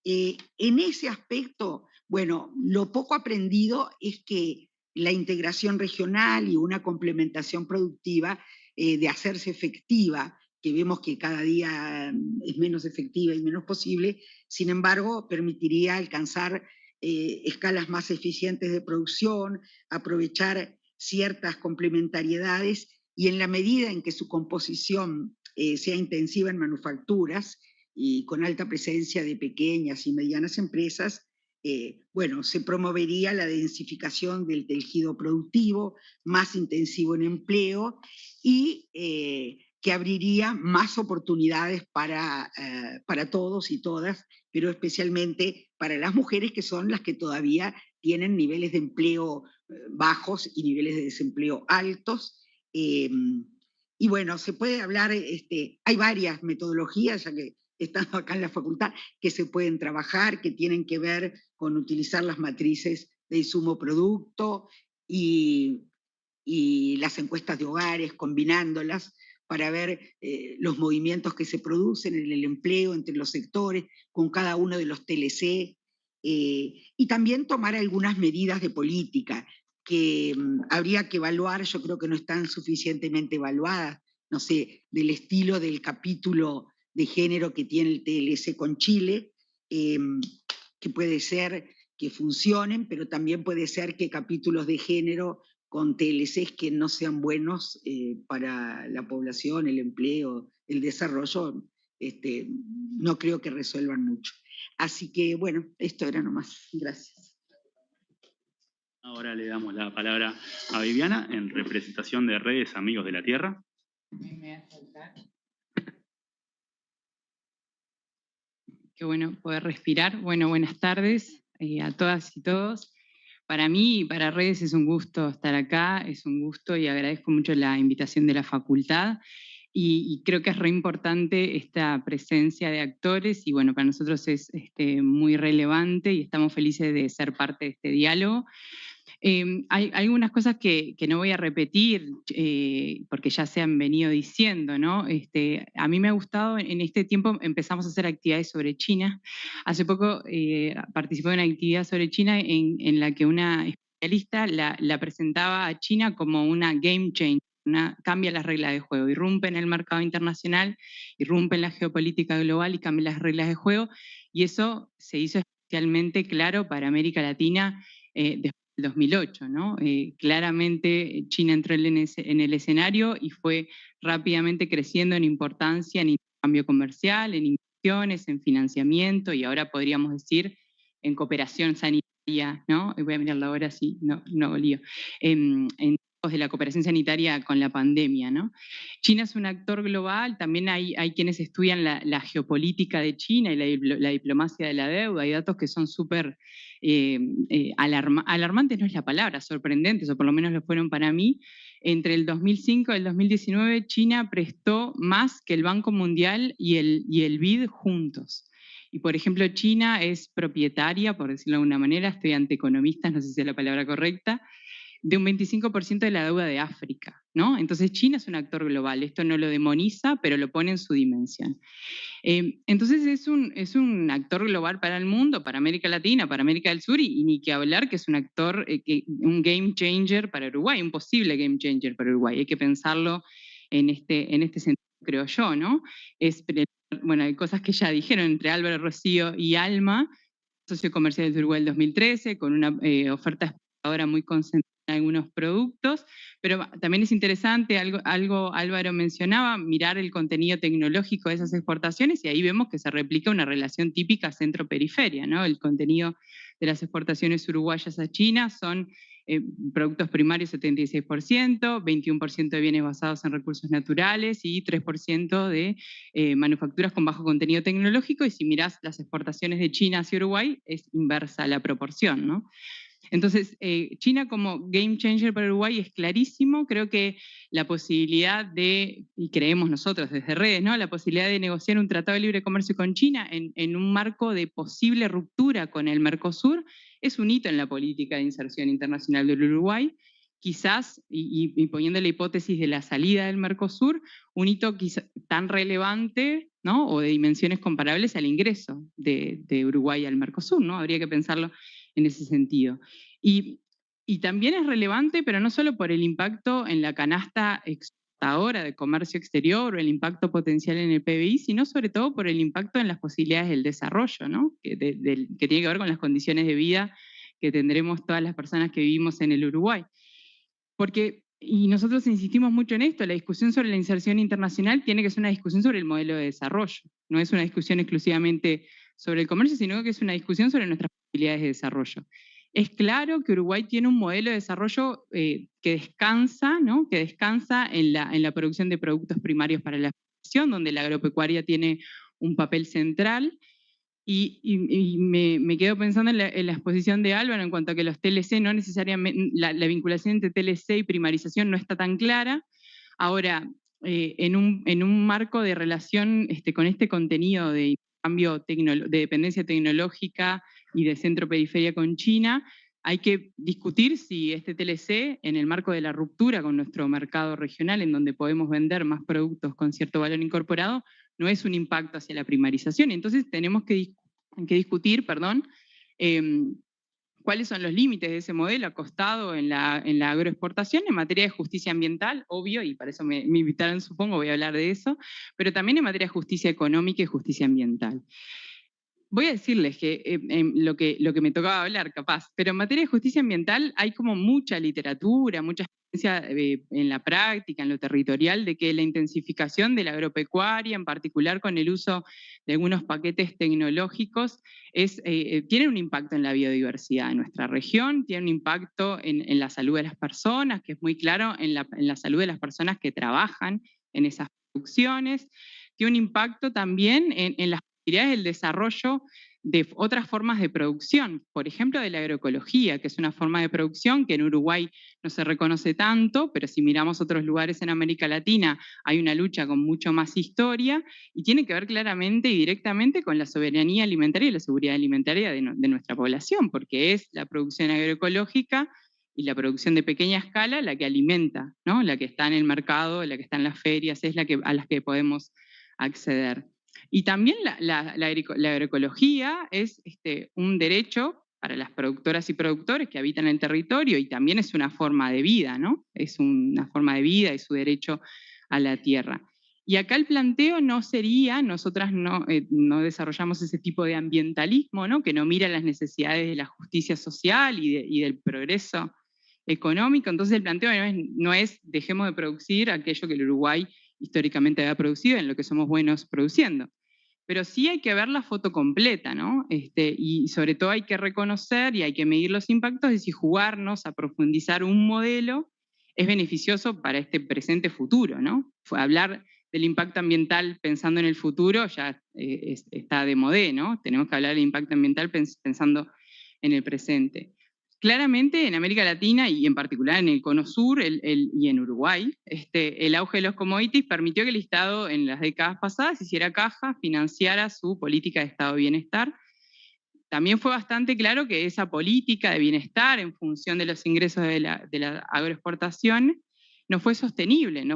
En ese aspecto, bueno, lo poco aprendido es que la integración regional y una complementación productiva de hacerse efectiva, que vemos que cada día es menos efectiva y menos posible, sin embargo, permitiría alcanzar escalas más eficientes de producción, aprovechar ciertas complementariedades, y en la medida en que su composición sea intensiva en manufacturas y con alta presencia de pequeñas y medianas empresas, bueno, se promovería la densificación del tejido productivo, más intensivo en empleo, y que abriría más oportunidades para todos y todas, pero especialmente para las mujeres, que son las que todavía tienen niveles de empleo bajos y niveles de desempleo altos. Y bueno, se puede hablar, hay varias metodologías, ya que estando acá en la facultad, que se pueden trabajar, que tienen que ver con utilizar las matrices de insumo-producto y las encuestas de hogares, combinándolas para ver los movimientos que se producen en el empleo entre los sectores, con cada uno de los TLC, y también tomar algunas medidas de política que habría que evaluar. Yo creo que no están suficientemente evaluadas, no sé, del estilo del capítulo de género que tiene el TLC con Chile, que puede ser que funcionen, pero también puede ser que capítulos de género con TLCs que no sean buenos para la población, el empleo, el desarrollo, no creo que resuelvan mucho. Así que, bueno, esto era nomás. Gracias. Ahora le damos la palabra a Viviana en representación de Redes Amigos de la Tierra. Me voy a saltar. Qué bueno poder respirar. Bueno, buenas tardes a todas y todos. Para mí y para Redes es un gusto estar acá, es un gusto, y agradezco mucho la invitación de la facultad. Y creo que es re importante esta presencia de actores, y bueno, para nosotros es muy relevante y estamos felices de ser parte de este diálogo. Hay algunas cosas que no voy a repetir porque ya se han venido diciendo, ¿no? A mí me ha gustado, en este tiempo empezamos a hacer actividades sobre China. Hace poco participé en una actividad sobre China en la que una especialista la presentaba a China como una game changer, cambia las reglas de juego, irrumpe en el mercado internacional, irrumpe en la geopolítica global y cambia las reglas de juego, y eso se hizo especialmente claro para América Latina después del 2008, ¿no? Claramente China entró en el escenario y fue rápidamente creciendo en importancia, en intercambio comercial, en inversiones, en financiamiento, y ahora podríamos decir en cooperación sanitaria, ¿no? Voy a mirarlo ahora, sí, no lío. En de la cooperación sanitaria con la pandemia, ¿no? China es un actor global, también hay quienes estudian la geopolítica de China y la diplomacia de la deuda. Hay datos que son súper alarmantes, no es la palabra, sorprendentes, o por lo menos lo fueron para mí. Entre el 2005 y el 2019, China prestó más que el Banco Mundial y el BID juntos. Y, por ejemplo, China es propietaria, por decirlo de alguna manera, estoy ante economistas, no sé si es la palabra correcta, de un 25% de la deuda de África, ¿no? Entonces China es un actor global, esto no lo demoniza, pero lo pone en su dimensión. Entonces es un actor global para el mundo, para América Latina, para América del Sur, y ni que hablar que es un actor, un game changer para Uruguay, un posible game changer para Uruguay. Hay que pensarlo en este sentido, creo yo, ¿no? Bueno, hay cosas que ya dijeron entre Álvaro Rocío y Alma, socio comercial de Uruguay del 2013, con una oferta exportadora muy concentrada en algunos productos, pero también es interesante, algo Álvaro mencionaba, mirar el contenido tecnológico de esas exportaciones, y ahí vemos que se replica una relación típica centro-periferia, ¿no? El contenido de las exportaciones uruguayas a China son productos primarios 76%, 21% de bienes basados en recursos naturales y 3% de manufacturas con bajo contenido tecnológico, y si mirás las exportaciones de China hacia Uruguay es inversa la proporción, ¿no? Entonces, China como game changer para Uruguay es clarísimo. Creo que la posibilidad de, y creemos nosotros desde Redes, ¿no?, la posibilidad de negociar un tratado de libre comercio con China en un marco de posible ruptura con el Mercosur es un hito en la política de inserción internacional del Uruguay. Quizás, y poniendo la hipótesis de la salida del Mercosur, un hito tan relevante, ¿no?, o de dimensiones comparables al ingreso de Uruguay al Mercosur, ¿no? Habría que pensarlo en ese sentido. Y también es relevante, pero no solo por el impacto en la canasta exportadora de comercio exterior o el impacto potencial en el PBI, sino sobre todo por el impacto en las posibilidades del desarrollo, ¿no?, que tiene que ver con las condiciones de vida que tendremos todas las personas que vivimos en el Uruguay. Porque, y nosotros insistimos mucho en esto, la discusión sobre la inserción internacional tiene que ser una discusión sobre el modelo de desarrollo. No es una discusión exclusivamente sobre el comercio, sino que es una discusión sobre nuestras posibilidades de desarrollo. Es claro que Uruguay tiene un modelo de desarrollo que descansa, ¿no?, que descansa en la producción de productos primarios para la exportación, donde la agropecuaria tiene un papel central. Y me quedo pensando en la exposición de Álvaro en cuanto a que los TLC no necesariamente, la vinculación entre TLC y primarización no está tan clara. Ahora, en un marco de relación con este contenido de cambio de dependencia tecnológica y de centro-periferia con China, hay que discutir si este TLC, en el marco de la ruptura con nuestro mercado regional, en donde podemos vender más productos con cierto valor incorporado, no es un impacto hacia la primarización. Entonces tenemos que discutir, cuáles son los límites de ese modelo acostado en la agroexportación en materia de justicia ambiental, obvio, y para eso me invitaron, supongo, voy a hablar de eso, pero también en materia de justicia económica y justicia ambiental. Voy a decirles que lo que me tocaba hablar, capaz, pero en materia de justicia ambiental hay como mucha literatura, mucha experiencia en la práctica, en lo territorial, de que la intensificación de la agropecuaria, en particular con el uso de algunos paquetes tecnológicos, tiene un impacto en la biodiversidad de nuestra región, tiene un impacto en la salud de las personas, que es muy claro en la salud de las personas que trabajan en esas producciones, tiene un impacto también en las posibilidades del desarrollo de otras formas de producción, por ejemplo de la agroecología, que es una forma de producción que en Uruguay no se reconoce tanto, pero si miramos otros lugares en América Latina hay una lucha con mucho más historia y tiene que ver claramente y directamente con la soberanía alimentaria y la seguridad alimentaria de nuestra población, porque es la producción agroecológica y la producción de pequeña escala la que alimenta, ¿no?, la que está en el mercado, la que está en las ferias, es a las que podemos acceder. Y también la agroecología es un derecho para las productoras y productores que habitan el territorio y también es una forma de vida, ¿no? Es una forma de vida y su derecho a la tierra. Y acá el planteo no sería, nosotras no desarrollamos ese tipo de ambientalismo, ¿no?, que no mira las necesidades de la justicia social y del progreso económico. Entonces el planteo no es dejemos de producir aquello que el Uruguay históricamente había producido, en lo que somos buenos produciendo. Pero sí hay que ver la foto completa, ¿no? Y sobre todo hay que reconocer y hay que medir los impactos de si jugarnos a profundizar un modelo es beneficioso para este presente futuro, ¿no? Hablar del impacto ambiental pensando en el futuro ya está de modé, ¿no? Tenemos que hablar del impacto ambiental pensando en el presente. Claramente en América Latina y en particular en el Cono Sur y en Uruguay, el auge de los commodities permitió que el Estado en las décadas pasadas hiciera caja, financiara su política de Estado de bienestar. También fue bastante claro que esa política de bienestar en función de los ingresos de la agroexportación no fue sostenible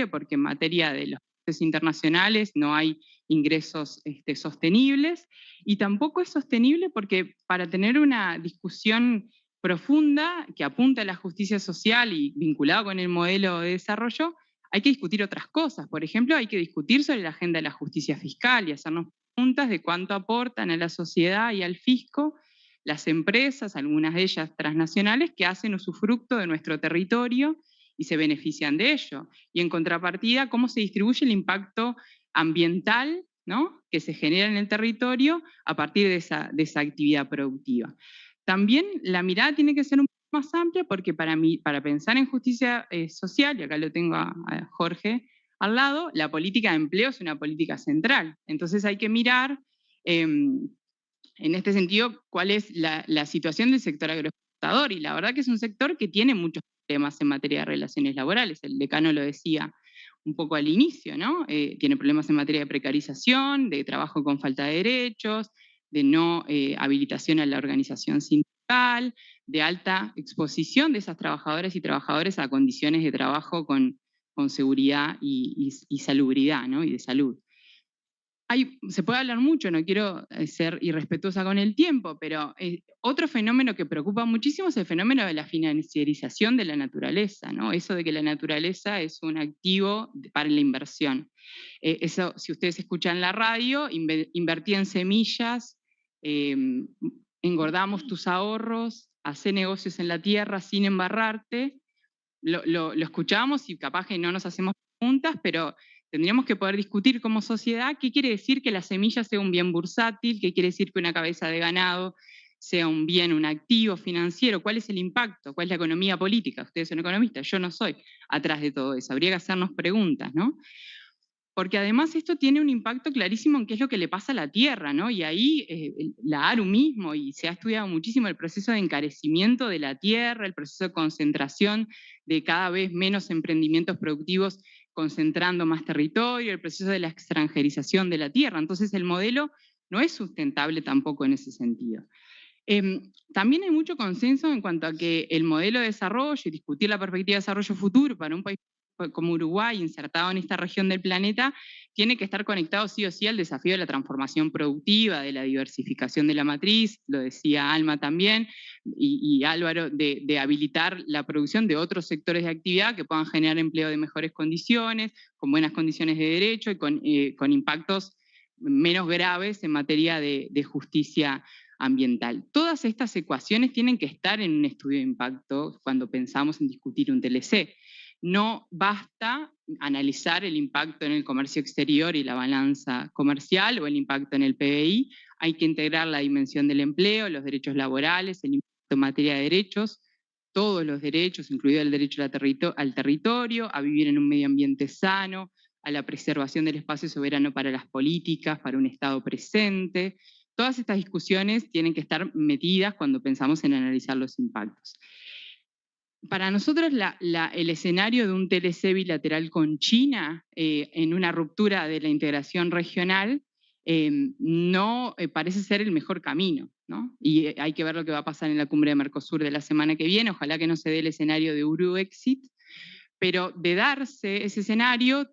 porque en materia de los precios internacionales no hay ingresos sostenibles, y tampoco es sostenible porque para tener una discusión profunda que apunta a la justicia social y vinculada con el modelo de desarrollo, hay que discutir otras cosas. Por ejemplo, hay que discutir sobre la agenda de la justicia fiscal y hacernos preguntas de cuánto aportan a la sociedad y al fisco las empresas, algunas de ellas transnacionales, que hacen usufructo de nuestro territorio y se benefician de ello. Y en contrapartida, cómo se distribuye el impacto ambiental, ¿no?, que se genera en el territorio a partir de esa actividad productiva. También la mirada tiene que ser un más amplia porque para pensar en justicia social, y acá lo tengo a Jorge al lado, la política de empleo es una política central. Entonces hay que mirar, en este sentido, cuál es la situación del sector agroexportador. Y la verdad que es un sector que tiene muchos problemas en materia de relaciones laborales. El decano lo decía un poco al inicio, ¿no? Tiene problemas en materia de precarización, de trabajo con falta de derechos, de no habilitación a la organización sindical, de alta exposición de esas trabajadoras y trabajadores a condiciones de trabajo con seguridad y salubridad, ¿no? Y de salud. Se puede hablar mucho, no quiero ser irrespetuosa con el tiempo, pero otro fenómeno que preocupa muchísimo es el fenómeno de la financiarización de la naturaleza, ¿no? Eso de que la naturaleza es un activo para la inversión. Eso, si ustedes escuchan la radio, invertí en semillas, engordamos tus ahorros, hacé negocios en la tierra sin embarrarte. Lo escuchamos y capaz que no nos hacemos preguntas, pero tendríamos que poder discutir como sociedad qué quiere decir que la semilla sea un bien bursátil, qué quiere decir que una cabeza de ganado sea un bien, un activo financiero, cuál es el impacto, cuál es la economía política. Ustedes son economistas, yo no soy atrás de todo eso. Habría que hacernos preguntas, ¿no? Porque además esto tiene un impacto clarísimo en qué es lo que le pasa a la tierra, ¿no? Y ahí la ARU mismo, y se ha estudiado muchísimo el proceso de encarecimiento de la tierra, el proceso de concentración de cada vez menos emprendimientos productivos concentrando más territorio, el proceso de la extranjerización de la tierra. Entonces el modelo no es sustentable tampoco en ese sentido. También hay mucho consenso en cuanto a que el modelo de desarrollo y discutir la perspectiva de desarrollo futuro para un país como Uruguay, insertado en esta región del planeta, tiene que estar conectado sí o sí al desafío de la transformación productiva, de la diversificación de la matriz, lo decía Alma también, y Álvaro, de habilitar la producción de otros sectores de actividad que puedan generar empleo de mejores condiciones, con buenas condiciones de derecho y con impactos menos graves en materia de justicia ambiental. Todas estas ecuaciones tienen que estar en un estudio de impacto cuando pensamos en discutir un TLC. No basta analizar el impacto en el comercio exterior y la balanza comercial o el impacto en el PBI, hay que integrar la dimensión del empleo, los derechos laborales, el impacto en materia de derechos, todos los derechos, incluido el derecho al territorio, a vivir en un medio ambiente sano, a la preservación del espacio soberano para las políticas, para un Estado presente. Todas estas discusiones tienen que estar metidas cuando pensamos en analizar los impactos. Para nosotros el escenario de un TLC bilateral con China en una ruptura de la integración regional no parece ser el mejor camino, ¿no? Y hay que ver lo que va a pasar en la cumbre de Mercosur de la semana que viene, ojalá que no se dé el escenario de Uru-Exit, pero de darse ese escenario,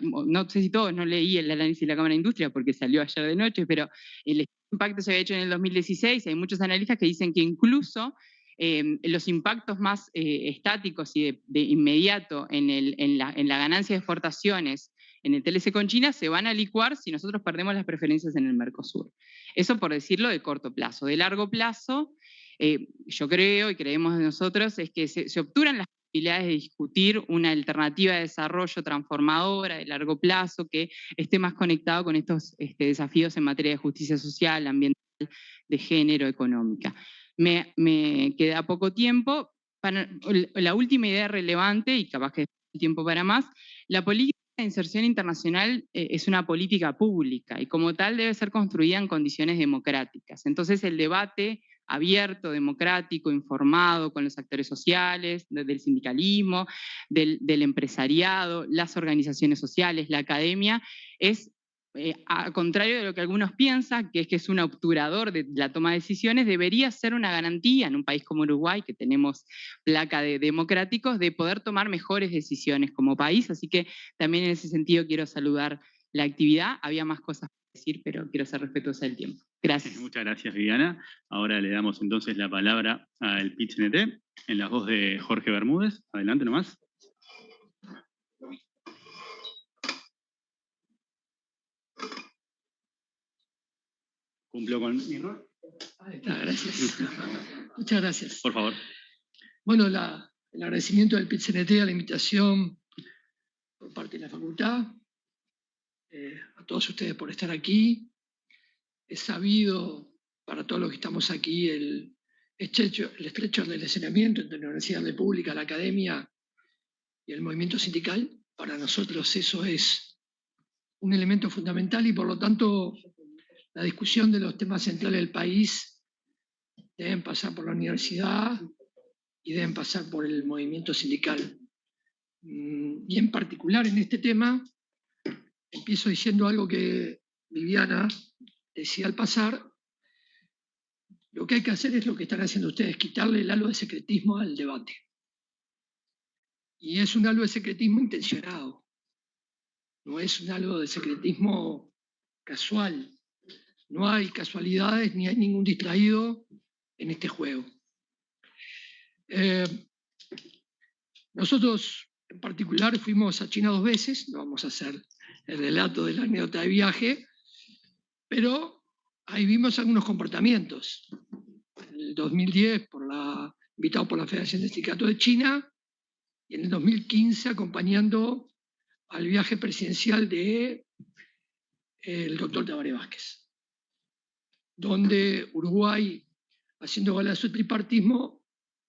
no sé si todos, no leí el análisis de la Cámara de Industria porque salió ayer de noche, pero el impacto se había hecho en el 2016, hay muchos analistas que dicen que incluso los impactos más estáticos y de inmediato en la ganancia de exportaciones en el TLC con China se van a licuar si nosotros perdemos las preferencias en el Mercosur. Eso por decirlo de corto plazo. De largo plazo, yo creo y creemos nosotros es que se obturan las posibilidades de discutir una alternativa de desarrollo transformadora de largo plazo que esté más conectado con estos desafíos en materia de justicia social, ambiental, de género, económica. Me queda poco tiempo. Para la última idea relevante, y capaz que hay tiempo para más, la política de inserción internacional es una política pública y como tal debe ser construida en condiciones democráticas. Entonces el debate abierto, democrático, informado con los actores sociales, del sindicalismo, del empresariado, las organizaciones sociales, la academia, es a contrario de lo que algunos piensan, que es un obturador de la toma de decisiones, debería ser una garantía en un país como Uruguay, que tenemos placa de democráticos, de poder tomar mejores decisiones como país. Así que también en ese sentido quiero saludar la actividad. Había más cosas que decir, pero quiero ser respetuosa del tiempo. Gracias. Muchas gracias, Viviana. Ahora le damos entonces la palabra al PIT-CNT en la voz de Jorge Bermúdez. Adelante nomás. ¿Cumplió con mi rol? Ahí está, gracias. Muchas gracias. Por favor. Bueno, el agradecimiento del PIT-CNT a la invitación por parte de la facultad, a todos ustedes por estar aquí. Es sabido para todos los que estamos aquí el el estrecho relacionamiento entre la universidad pública, la academia y el movimiento sindical. Para nosotros eso es un elemento fundamental y por lo tanto la discusión de los temas centrales del país deben pasar por la universidad y deben pasar por el movimiento sindical. Y en particular en este tema, empiezo diciendo algo que Viviana decía al pasar. Lo que hay que hacer es lo que están haciendo ustedes, quitarle el halo de secretismo al debate. Y es un halo de secretismo intencionado. No es un halo de secretismo casual. No hay casualidades ni hay ningún distraído en este juego. Nosotros en particular fuimos a China 2 veces, no vamos a hacer el relato de la anécdota de viaje, pero ahí vimos algunos comportamientos. En el 2010, invitado por la Federación de Sindicatos de China, y en el 2015 acompañando al viaje presidencial del doctor Tabaré Vázquez, donde Uruguay, haciendo gala de su tripartismo,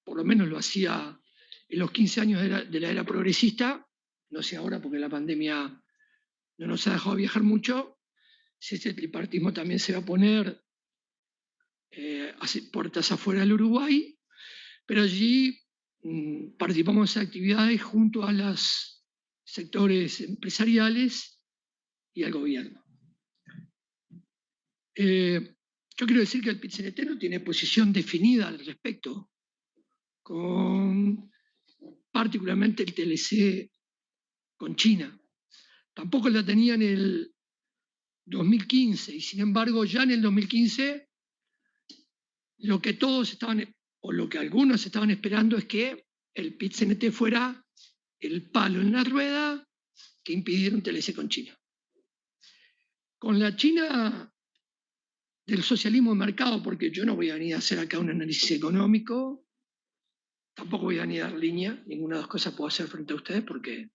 por lo menos lo hacía en los 15 años de la era progresista, no sé ahora porque la pandemia no nos ha dejado viajar mucho, si ese tripartismo también se va a poner puertas afuera del Uruguay, pero allí participamos en actividades junto a los sectores empresariales y al gobierno. Yo quiero decir que el PIT-CNT no tiene posición definida al respecto, con particularmente el TLC con China. Tampoco la tenía en el 2015, y sin embargo ya en el 2015 lo que todos estaban, o lo que algunos estaban esperando es que el PIT-CNT fuera el palo en la rueda que impidiera un TLC con China. Con la China del socialismo de mercado, porque yo no voy a venir a hacer acá un análisis económico, tampoco voy a venir a dar línea, ninguna de las cosas puedo hacer frente a ustedes, porque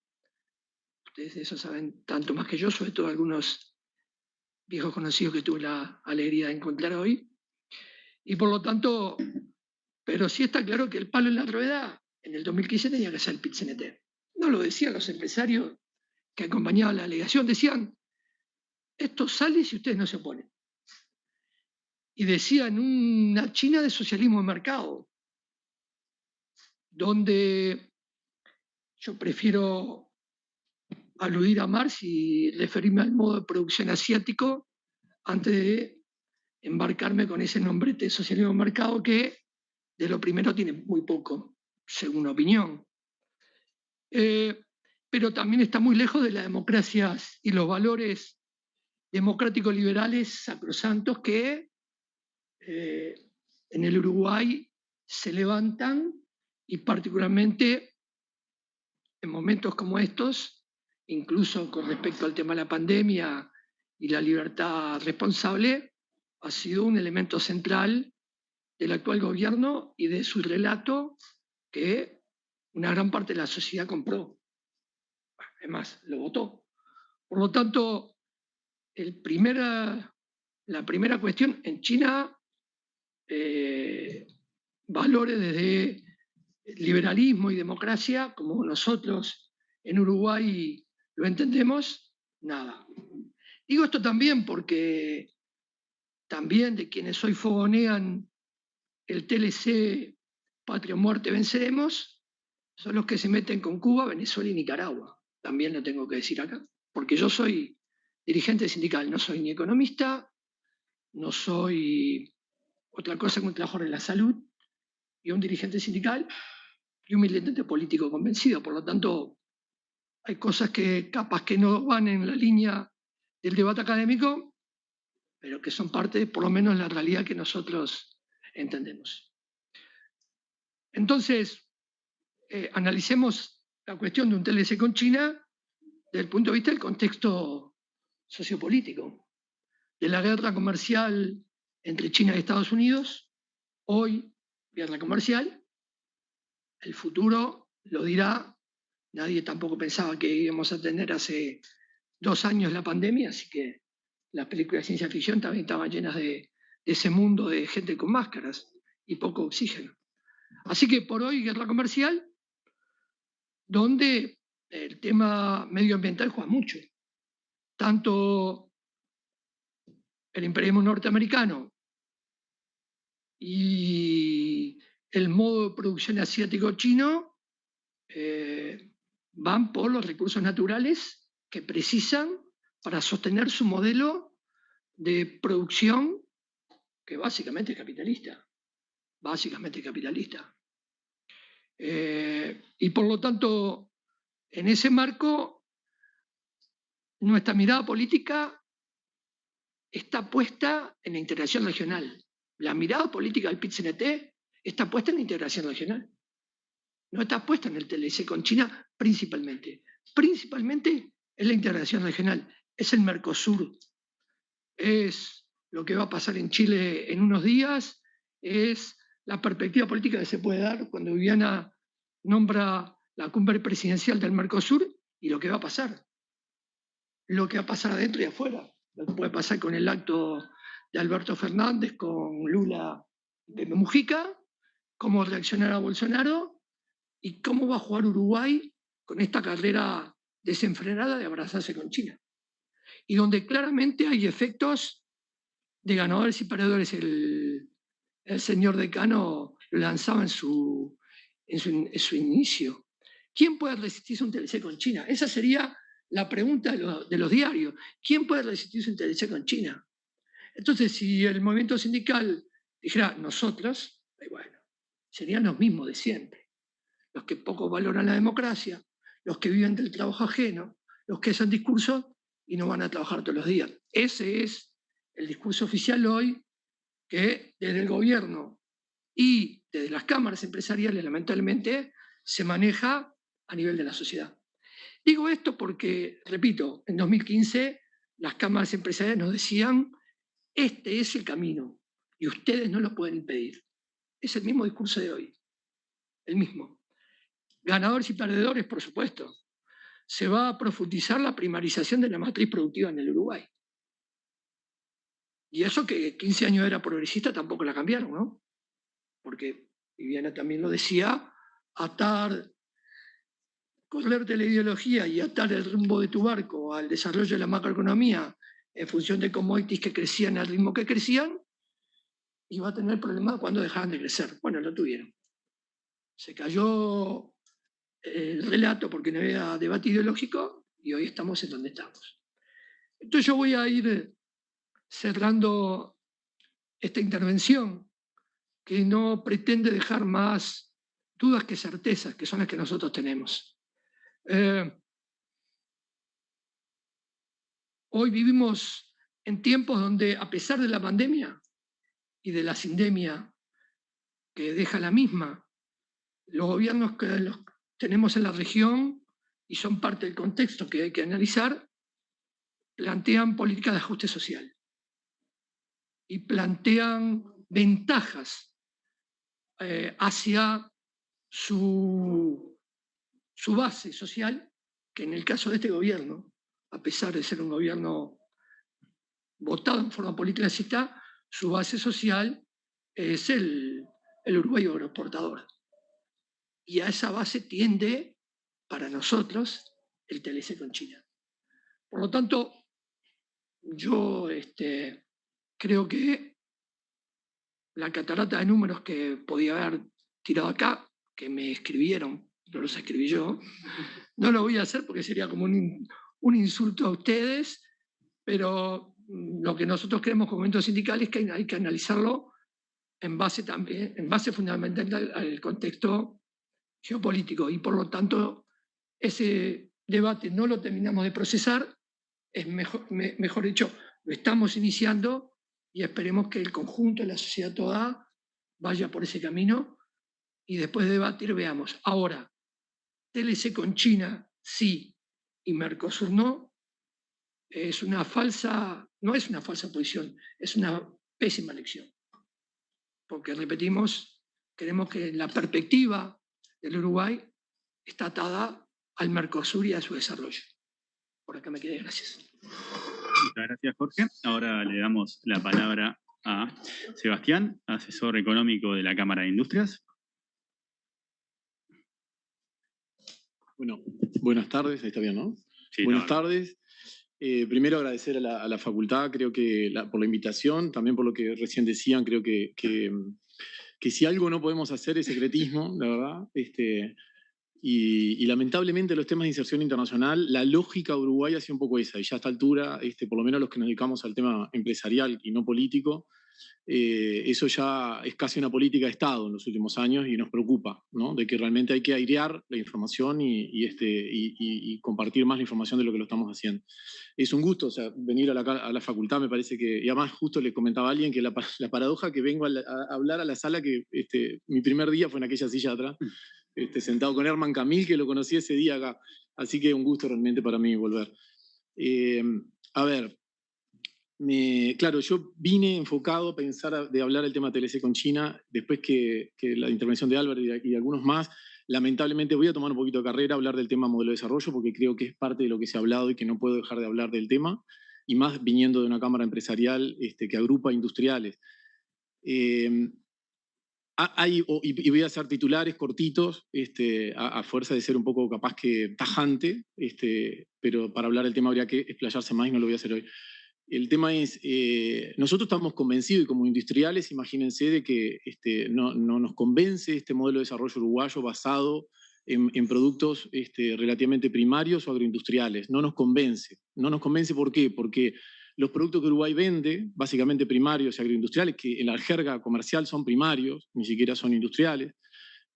ustedes de eso saben tanto más que yo, sobre todo algunos viejos conocidos que tuve la alegría de encontrar hoy. Y por lo tanto, pero sí está claro que el palo en la rueda en el 2015 tenía que ser el PIT-CNT. No lo decían los empresarios que acompañaban la delegación, decían, esto sale si ustedes no se oponen. Y decían una China de socialismo de mercado, donde yo prefiero aludir a Marx y referirme al modo de producción asiático antes de embarcarme con ese nombrete de socialismo de mercado que de lo primero tiene muy poco, según opinión. Pero también está muy lejos de las democracias y los valores democráticos liberales sacrosantos que en el Uruguay se levantan, y particularmente en momentos como estos, incluso con respecto al tema de la pandemia y la libertad responsable, ha sido un elemento central del actual gobierno y de su relato que una gran parte de la sociedad compró. Además, lo votó. Por lo tanto, la primera cuestión en China, valores desde liberalismo y democracia, como nosotros en Uruguay lo entendemos, nada. Digo esto también porque también de quienes hoy fogonean el TLC Patria o Muerte Venceremos, son los que se meten con Cuba, Venezuela y Nicaragua. También lo tengo que decir acá, porque yo soy dirigente sindical, no soy ni economista, no soy otra cosa que un trabajador de la salud, y un dirigente sindical y un militante político convencido. Por lo tanto, hay cosas que capaz que no van en la línea del debate académico, pero que son parte, por lo menos, de la realidad que nosotros entendemos. Entonces, analicemos la cuestión de un TLC con China desde el punto de vista del contexto sociopolítico, de la guerra comercial entre China y Estados Unidos. Hoy, guerra comercial, el futuro lo dirá. Nadie tampoco pensaba que íbamos a tener hace 2 años la pandemia, así que las películas de ciencia ficción también estaban llenas de ese mundo de gente con máscaras. y poco oxígeno. Así que por hoy guerra comercial, donde el tema medioambiental juega mucho. Tanto el imperialismo norteamericano y el modo de producción asiático-chino van por los recursos naturales que precisan para sostener su modelo de producción, que básicamente es capitalista. Básicamente capitalista. Y por lo tanto, en ese marco, nuestra mirada política está puesta en la integración regional. La mirada política del PIT-CNT está puesta en la integración regional. No está puesta en el TLC con China principalmente. Principalmente es la integración regional, es el Mercosur, es lo que va a pasar en Chile en unos días, es la perspectiva política que se puede dar cuando Viviana nombra la cumbre presidencial del Mercosur y lo que va a pasar. Lo que va a pasar adentro y afuera. Lo que puede pasar con el acto de Alberto Fernández, con Lula de Mujica, cómo reaccionará Bolsonaro y cómo va a jugar Uruguay con esta carrera desenfrenada de abrazarse con China. Y donde claramente hay efectos de ganadores y perdedores. El señor decano lo lanzaba en su inicio. ¿Quién puede resistirse a un TLC con China? Esa sería la pregunta de los diarios. ¿Quién puede resistirse a un TLC con China? Entonces, si el movimiento sindical dijera nosotros, bueno, serían los mismos de siempre. Los que poco valoran la democracia, los que viven del trabajo ajeno, los que hacen discursos y no van a trabajar todos los días. Ese es el discurso oficial hoy, que desde el gobierno y desde las cámaras empresariales, lamentablemente, se maneja a nivel de la sociedad. Digo esto porque, repito, en 2015 las cámaras empresariales nos decían, este es el camino y ustedes no lo pueden impedir. Es el mismo discurso de hoy, el mismo. Ganadores y perdedores, por supuesto. Se va a profundizar la primarización de la matriz productiva en el Uruguay. Y eso que 15 años era progresista tampoco la cambiaron, ¿no? Porque Viviana también lo decía, correr de la ideología y atar el rumbo de tu barco al desarrollo de la macroeconomía en función de commodities que crecían al ritmo que crecían, iba a tener problemas cuando dejaban de crecer. Bueno, lo tuvieron. Se cayó el relato porque no había debate ideológico y hoy estamos en donde estamos. Entonces yo voy a ir cerrando esta intervención que no pretende dejar más dudas que certezas, que son las que nosotros tenemos. Hoy vivimos en tiempos donde, a pesar de la pandemia y de la sindemia que deja la misma, los gobiernos que los tenemos en la región y son parte del contexto que hay que analizar, plantean políticas de ajuste social y plantean ventajas hacia su base social, que en el caso de este gobierno, a pesar de ser un gobierno votado en forma política, su base social es el Uruguay agroexportador. Y a esa base tiende, para nosotros, el TLC con China. Por lo tanto, yo creo que la catarata de números que podía haber tirado acá, que me escribieron, no los escribí yo, no lo voy a hacer porque sería como un insulto a ustedes, pero lo que nosotros creemos como movimiento sindical es que hay que analizarlo en base fundamental al contexto geopolítico, y por lo tanto ese debate no lo terminamos de procesar, es mejor dicho, lo estamos iniciando y esperemos que el conjunto de la sociedad toda vaya por ese camino y después de debatir veamos. Ahora, TLC con China sí y Mercosur no, no es una falsa posición, es una pésima elección. Porque, repetimos, creemos que la perspectiva del Uruguay está atada al Mercosur y a su desarrollo. Por acá me quedé, gracias. Muchas gracias, Jorge. Ahora le damos la palabra a Sebastián, asesor económico de la Cámara de Industrias. Bueno, buenas tardes, ahí está bien, ¿no? Sí, Buenas tardes. Primero agradecer a la facultad, creo que por la invitación, también por lo que recién decían, creo que si algo no podemos hacer es secretismo, la verdad. Y lamentablemente los temas de inserción internacional, la lógica de Uruguay ha sido un poco esa, y ya a esta altura, por lo menos los que nos dedicamos al tema empresarial y no político, eso ya es casi una política de Estado en los últimos años y nos preocupa, ¿no? De que realmente hay que airear la información y compartir más la información de lo que lo estamos haciendo. Es un gusto, o sea, venir a la facultad, me parece que, y además justo le comentaba a alguien que la paradoja que vengo a hablar a la sala, que mi primer día fue en aquella silla de atrás, sentado con Herman Camil, que lo conocí ese día acá, así que un gusto realmente para mí volver. A ver, claro, yo vine enfocado a pensar de hablar el tema TLC con China, después que la intervención de Álvaro y de algunos más, lamentablemente voy a tomar un poquito de carrera, hablar del tema modelo de desarrollo, porque creo que es parte de lo que se ha hablado y que no puedo dejar de hablar del tema, y más viniendo de una cámara empresarial que agrupa industriales. Y voy a hacer titulares cortitos, a fuerza de ser un poco capaz que tajante, pero para hablar del tema habría que explayarse más y no lo voy a hacer hoy. El tema es, nosotros estamos convencidos, y como industriales, imagínense de que no nos convence este modelo de desarrollo uruguayo basado en productos relativamente primarios o agroindustriales. No nos convence. No nos convence, ¿por qué? Porque los productos que Uruguay vende, básicamente primarios y agroindustriales, que en la jerga comercial son primarios, ni siquiera son industriales,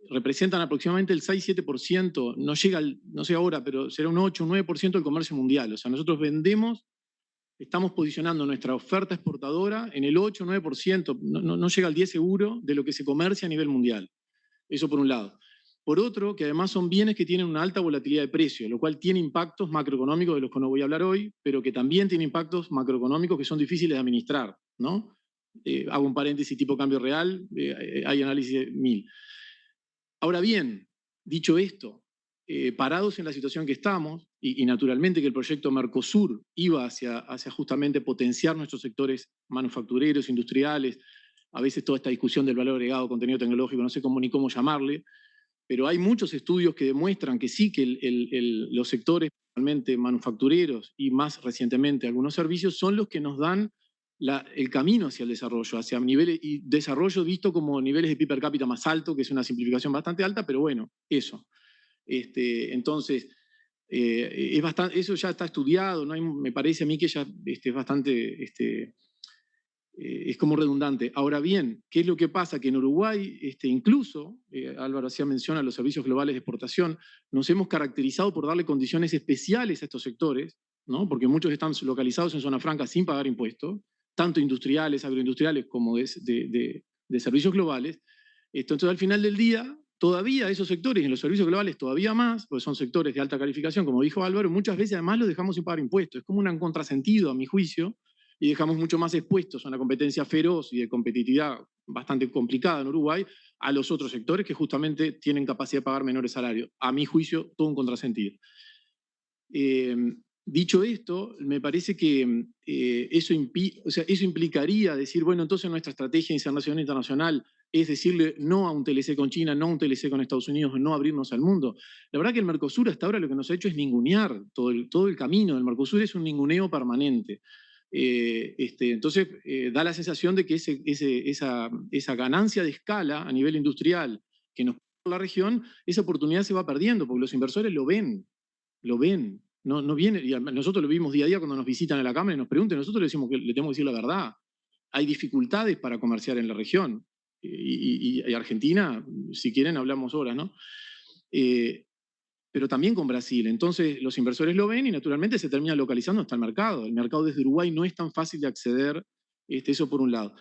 representan aproximadamente el 6-7%, no llega, no sé ahora, pero será un 8 o 9% del comercio mundial. O sea, nosotros vendemos, estamos posicionando nuestra oferta exportadora en el 8 o 9%, no llega al 10 seguro de lo que se comercia a nivel mundial. Eso por un lado. Por otro, que además son bienes que tienen una alta volatilidad de precio, lo cual tiene impactos macroeconómicos de los que no voy a hablar hoy, pero que también tiene impactos macroeconómicos que son difíciles de administrar, ¿no? Hago un paréntesis tipo cambio real, hay análisis de 1000. Ahora bien, dicho esto, parados en la situación que estamos, y naturalmente que el proyecto Mercosur iba hacia justamente potenciar nuestros sectores manufactureros, industriales, a veces toda esta discusión del valor agregado, contenido tecnológico, no sé ni cómo llamarle, pero hay muchos estudios que demuestran que sí, que los sectores realmente manufactureros y más recientemente algunos servicios son los que nos dan el camino hacia el desarrollo, hacia niveles, y desarrollo visto como niveles de PIB per cápita más alto, que es una simplificación bastante alta, pero bueno, eso. Entonces, eso ya está estudiado, ¿no? Me parece a mí que ya es bastante... es como redundante. Ahora bien, ¿qué es lo que pasa? Que en Uruguay, incluso, Álvaro hacía mención a los servicios globales de exportación, nos hemos caracterizado por darle condiciones especiales a estos sectores, ¿no? Porque muchos están localizados en zona franca sin pagar impuestos, tanto industriales, agroindustriales, como de servicios globales. Entonces, al final del día, todavía esos sectores, en los servicios globales todavía más, porque son sectores de alta calificación, como dijo Álvaro, muchas veces además los dejamos sin pagar impuestos. Es como un contrasentido, a mi juicio, y dejamos mucho más expuestos a una competencia feroz y de competitividad bastante complicada en Uruguay a los otros sectores que justamente tienen capacidad de pagar menores salarios. A mi juicio, todo un contrasentido. Dicho esto, me parece que eso implicaría decir, bueno, entonces nuestra estrategia de inserción internacional es decirle no a un TLC con China, no a un TLC con Estados Unidos, no abrirnos al mundo. La verdad que el Mercosur hasta ahora lo que nos ha hecho es ningunear. Todo el camino del Mercosur es un ninguneo permanente. Entonces da la sensación de que esa ganancia de escala a nivel industrial que nos da la región, esa oportunidad se va perdiendo porque los inversores lo ven. No viene, y nosotros lo vimos día a día cuando nos visitan a la Cámara y nos preguntan, nosotros le decimos que le tenemos que decir la verdad. Hay dificultades para comerciar en la región. Y Argentina, si quieren, hablamos horas, ¿no? Pero también con Brasil. Entonces los inversores lo ven y naturalmente se termina localizando hasta el mercado. El mercado desde Uruguay no es tan fácil de acceder, eso por un lado.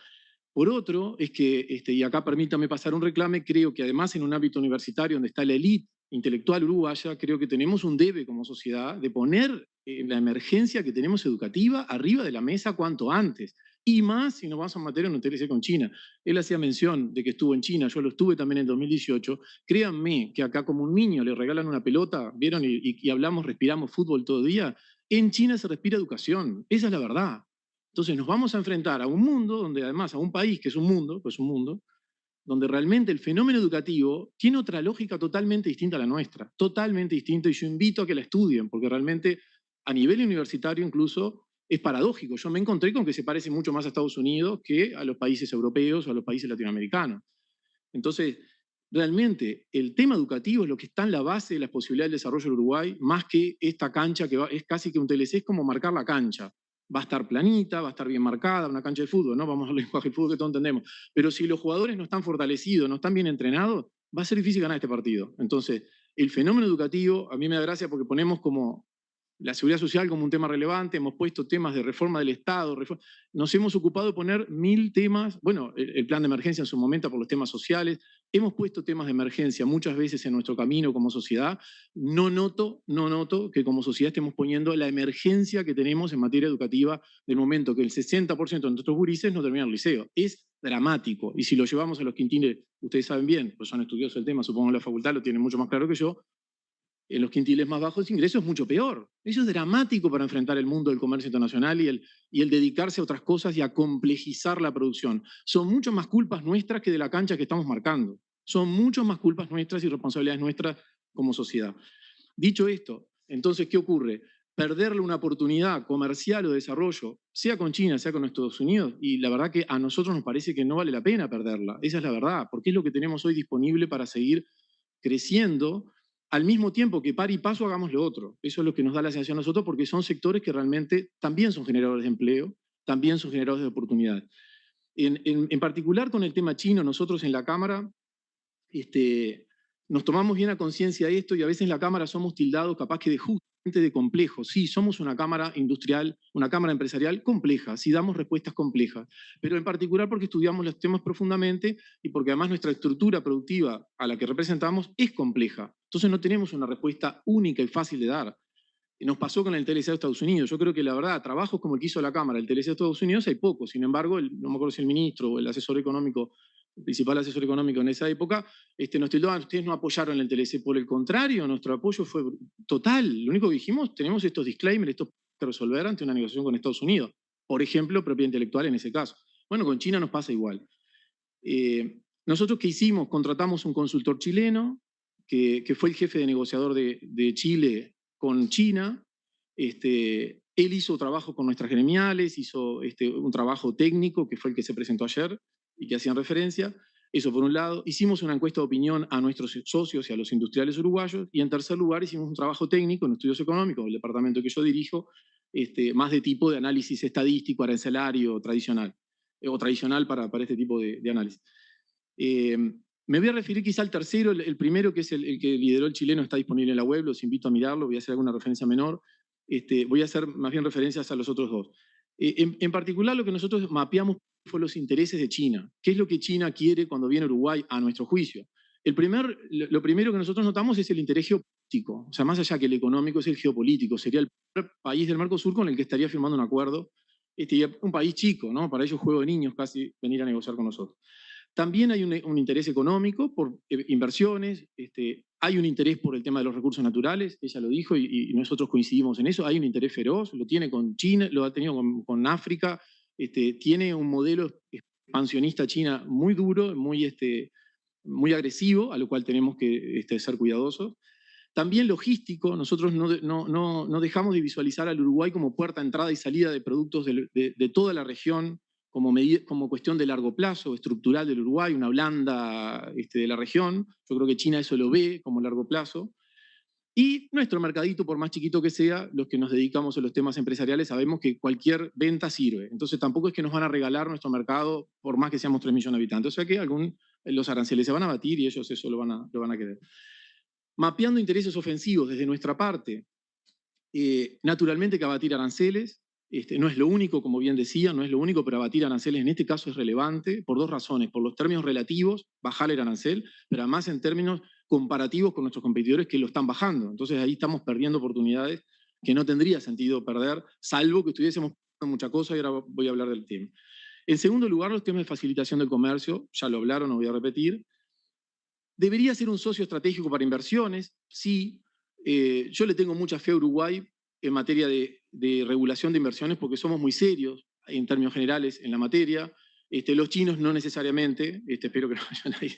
Por otro, es que, y acá permítame pasar un reclame, creo que además en un ámbito universitario donde está la élite intelectual uruguaya, creo que tenemos un debe como sociedad de poner la emergencia que tenemos educativa arriba de la mesa cuanto antes. Y más si nos vamos a meter en un TLC con China. Él hacía mención de que estuvo en China, yo lo estuve también en 2018. Créanme que acá como un niño le regalan una pelota, ¿vieron? Y hablamos, respiramos fútbol todo el día. En China se respira educación, esa es la verdad. Entonces nos vamos a enfrentar a un mundo, donde además a un país que es un mundo, donde realmente el fenómeno educativo tiene otra lógica totalmente distinta a la nuestra, totalmente distinta, y yo invito a que la estudien, porque realmente a nivel universitario incluso es paradójico. Yo me encontré con que se parece mucho más a Estados Unidos que a los países europeos o a los países latinoamericanos. Entonces, realmente el tema educativo es lo que está en la base de las posibilidades de desarrollo del Uruguay, más que esta cancha que es casi que un TLC, es como marcar la cancha. Va a estar planita, va a estar bien marcada, una cancha de fútbol, ¿no? Vamos al lenguaje del fútbol que todos entendemos. Pero si los jugadores no están fortalecidos, no están bien entrenados, va a ser difícil ganar este partido. Entonces, el fenómeno educativo, a mí me da gracia porque ponemos como la seguridad social como un tema relevante, hemos puesto temas de reforma del Estado, nos hemos ocupado de poner 1000 temas, bueno, el plan de emergencia en su momento por los temas sociales, hemos puesto temas de emergencia muchas veces en nuestro camino como sociedad. No noto que como sociedad estemos poniendo la emergencia que tenemos en materia educativa del momento que el 60% de nuestros gurises no terminan el liceo. Es dramático, y si lo llevamos a los quintiles, ustedes saben bien, pues son estudiosos del tema, supongo en la facultad lo tienen mucho más claro que yo, en los quintiles más bajos de ingresos es mucho peor. Eso es dramático para enfrentar el mundo del comercio internacional y el dedicarse a otras cosas y a complejizar la producción. Son mucho más culpas nuestras que de la cancha que estamos marcando. Son mucho más culpas nuestras y responsabilidades nuestras como sociedad. Dicho esto, entonces, ¿qué ocurre? Perderle una oportunidad comercial o de desarrollo, sea con China, sea con Estados Unidos, y la verdad que a nosotros nos parece que no vale la pena perderla. Esa es la verdad, porque es lo que tenemos hoy disponible para seguir creciendo, al mismo tiempo que par y paso hagamos lo otro. Eso es lo que nos da la sensación a nosotros, porque son sectores que realmente también son generadores de empleo, también son generadores de oportunidades. En particular con el tema chino, nosotros en la Cámara nos tomamos bien a conciencia de esto, y a veces en la Cámara somos tildados capaz que de justamente de complejos. Sí, somos una Cámara industrial, una Cámara empresarial compleja, sí damos respuestas complejas, pero en particular porque estudiamos los temas profundamente y porque además nuestra estructura productiva a la que representamos es compleja. Entonces no tenemos una respuesta única y fácil de dar. Nos pasó con el TLC de Estados Unidos. Yo creo que la verdad, trabajos como el que hizo la Cámara, el TLC de Estados Unidos, hay pocos. Sin embargo, no me acuerdo si el ministro o el asesor económico, el principal asesor económico en esa época, nos tildaban, ustedes no apoyaron el TLC. Por el contrario, nuestro apoyo fue total. Lo único que dijimos, tenemos estos disclaimers, estos que resolver ante una negociación con Estados Unidos. Por ejemplo, propiedad intelectual en ese caso. Bueno, con China nos pasa igual. Nosotros, ¿qué hicimos? Contratamos un consultor chileno, que fue el jefe de negociador de Chile con China. Él hizo trabajo con nuestras gremiales, hizo un trabajo técnico, que fue el que se presentó ayer y que hacían referencia. Eso por un lado. Hicimos una encuesta de opinión a nuestros socios y a los industriales uruguayos, y en tercer lugar hicimos un trabajo técnico en estudios económicos, el departamento que yo dirijo, más de tipo de análisis estadístico, arancelario, tradicional, o tradicional para este tipo de análisis. Me voy a referir quizá al tercero, el primero, que es el que lideró el chileno, está disponible en la web, los invito a mirarlo, voy a hacer alguna referencia menor. Voy a hacer más bien referencias a los otros dos. En particular, lo que nosotros mapeamos fue los intereses de China. ¿Qué es lo que China quiere cuando viene a Uruguay, a nuestro juicio? Lo primero que nosotros notamos es el interés geopolítico. O sea, más allá que el económico, es el geopolítico. Sería el primer país del Mercosur con el que estaría firmando un acuerdo. Un país chico, ¿no? Para ellos, juego de niños casi venir a negociar con nosotros. También hay un interés económico por inversiones, hay un interés por el tema de los recursos naturales, ella lo dijo y nosotros coincidimos en eso. Hay un interés feroz, lo tiene con China, lo ha tenido con África, tiene un modelo expansionista China muy duro, muy agresivo, a lo cual tenemos que ser cuidadosos. También logístico, nosotros no dejamos de visualizar al Uruguay como puerta de entrada y salida de productos de toda la región, como cuestión de largo plazo, estructural del Uruguay, una Holanda de la región. Yo creo que China eso lo ve como largo plazo. Y nuestro mercadito, por más chiquito que sea, los que nos dedicamos a los temas empresariales sabemos que cualquier venta sirve. Entonces tampoco es que nos van a regalar nuestro mercado por más que seamos 3 millones de habitantes. O sea que los aranceles se van a batir y ellos eso lo van a querer. Mapeando intereses ofensivos desde nuestra parte, naturalmente que abatir aranceles. No es lo único, como bien decía, no es lo único, pero abatir aranceles en este caso es relevante por 2 razones. Por los términos relativos, bajar el arancel, pero además en términos comparativos con nuestros competidores que lo están bajando. Entonces ahí estamos perdiendo oportunidades que no tendría sentido perder, salvo que estuviésemos perdiendo mucha cosa, y ahora voy a hablar del tema. En segundo lugar, los temas de facilitación del comercio, ya lo hablaron, no voy a repetir. ¿Debería ser un socio estratégico para inversiones? Sí. Yo le tengo mucha fe a Uruguay en materia de regulación de inversiones porque somos muy serios. en términos generales en la materia. Los chinos no necesariamente, espero que no haya nadie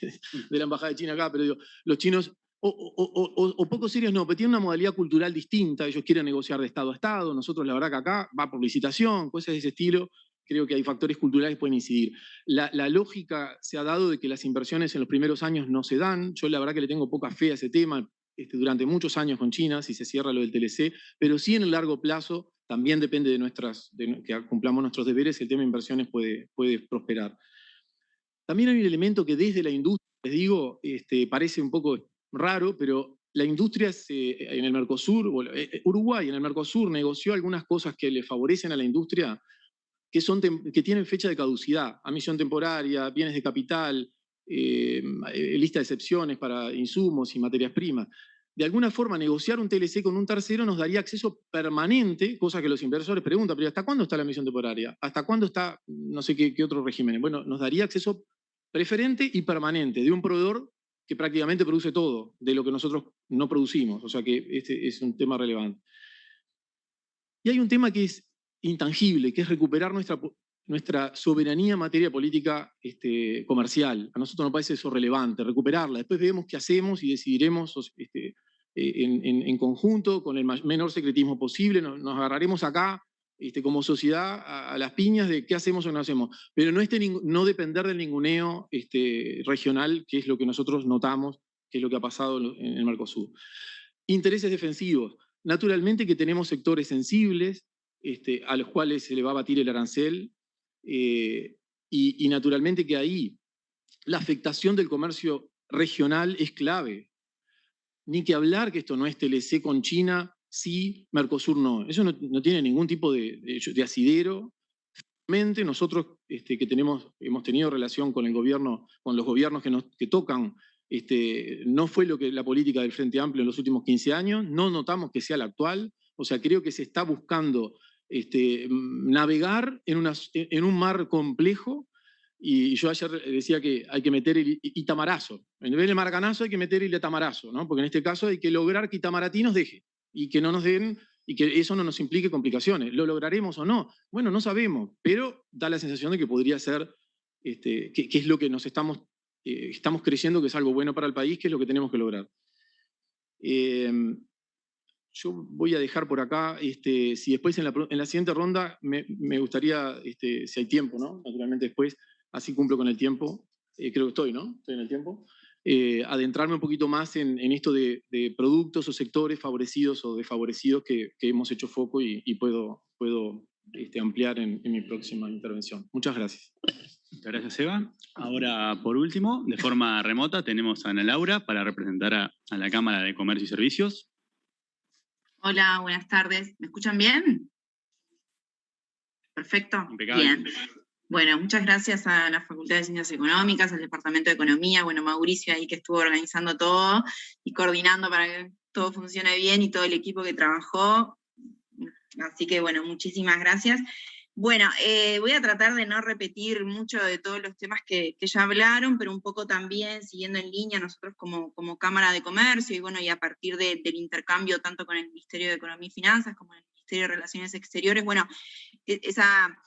de la Embajada de China acá, pero digo, los chinos, o poco serios no, pero tienen una modalidad cultural distinta, ellos quieren negociar de Estado a Estado, nosotros la verdad que acá va por licitación, cosas de ese estilo, creo que hay factores culturales que pueden incidir. La lógica se ha dado de que las inversiones en los primeros años no se dan, yo la verdad que le tengo poca fe a ese tema, durante muchos años con China, si se cierra lo del TLC, pero sí en el largo plazo, también depende de que cumplamos nuestros deberes, el tema de inversiones puede prosperar. También hay un elemento que desde la industria, les digo, parece un poco raro, pero la industria en el Mercosur, Uruguay en el Mercosur negoció algunas cosas que le favorecen a la industria que tienen fecha de caducidad, admisión temporaria, bienes de capital, lista de excepciones para insumos y materias primas. De alguna forma, negociar un TLC con un tercero nos daría acceso permanente, cosa que los inversores preguntan, pero ¿hasta cuándo está la admisión temporaria? ¿Hasta cuándo está no sé qué otro régimen? Bueno, nos daría acceso preferente y permanente de un proveedor que prácticamente produce todo de lo que nosotros no producimos. O sea que este es un tema relevante. Y hay un tema que es intangible, que es recuperar nuestra soberanía en materia política comercial. A nosotros nos parece eso relevante, recuperarla. Después vemos qué hacemos y decidiremos en conjunto, con el menor secretismo posible. Nos agarraremos acá como sociedad a las piñas de qué hacemos o no hacemos. Pero no depender del ninguneo regional, que es lo que nosotros notamos, que es lo que ha pasado en el Mercosur. Intereses defensivos. Naturalmente que tenemos sectores sensibles a los cuales se le va a batir el arancel y naturalmente que ahí la afectación del comercio regional es clave. Ni que hablar que esto no es TLC con China, sí, Mercosur no. Eso no tiene ningún tipo de asidero. Nosotros que hemos tenido relación con el gobierno, con los gobiernos que tocan, no fue la política del Frente Amplio en los últimos 15 años, no notamos que sea la actual, o sea, creo que se está buscando navegar en un mar complejo, y yo ayer decía que hay que meter el Itamarazo, en vez del maracanazo hay que meter el Itamarazo, ¿no? Porque en este caso hay que lograr que Itamaraty nos deje, y que no nos den, y que eso no nos implique complicaciones. ¿Lo lograremos o no? Bueno, no sabemos, pero da la sensación de que podría ser, que es lo que estamos creyendo que es algo bueno para el país, que es lo que tenemos que lograr. Yo voy a dejar por acá, si después en la siguiente ronda me gustaría, si hay tiempo, ¿no? Naturalmente después, así cumplo con el tiempo, creo que estoy, ¿no? Estoy en el tiempo. Adentrarme un poquito más en esto de productos o sectores favorecidos o desfavorecidos que hemos hecho foco y puedo ampliar en mi próxima intervención. Muchas gracias. Muchas gracias, Eva. Ahora, por último, de forma remota, tenemos a Ana Laura para representar a la Cámara de Comercio y Servicios. Hola, buenas tardes. ¿Me escuchan bien? Perfecto. Impecable. Bien. Bueno, muchas gracias a la Facultad de Ciencias Económicas, al Departamento de Economía, bueno, Mauricio ahí que estuvo organizando todo y coordinando para que todo funcione bien y todo el equipo que trabajó. Así que, bueno, muchísimas gracias. Bueno, voy a tratar de no repetir mucho de todos los temas que ya hablaron, pero un poco también siguiendo en línea nosotros como Cámara de Comercio, y bueno, y a partir del intercambio tanto con el Ministerio de Economía y Finanzas como el Ministerio de Relaciones Exteriores, bueno, esa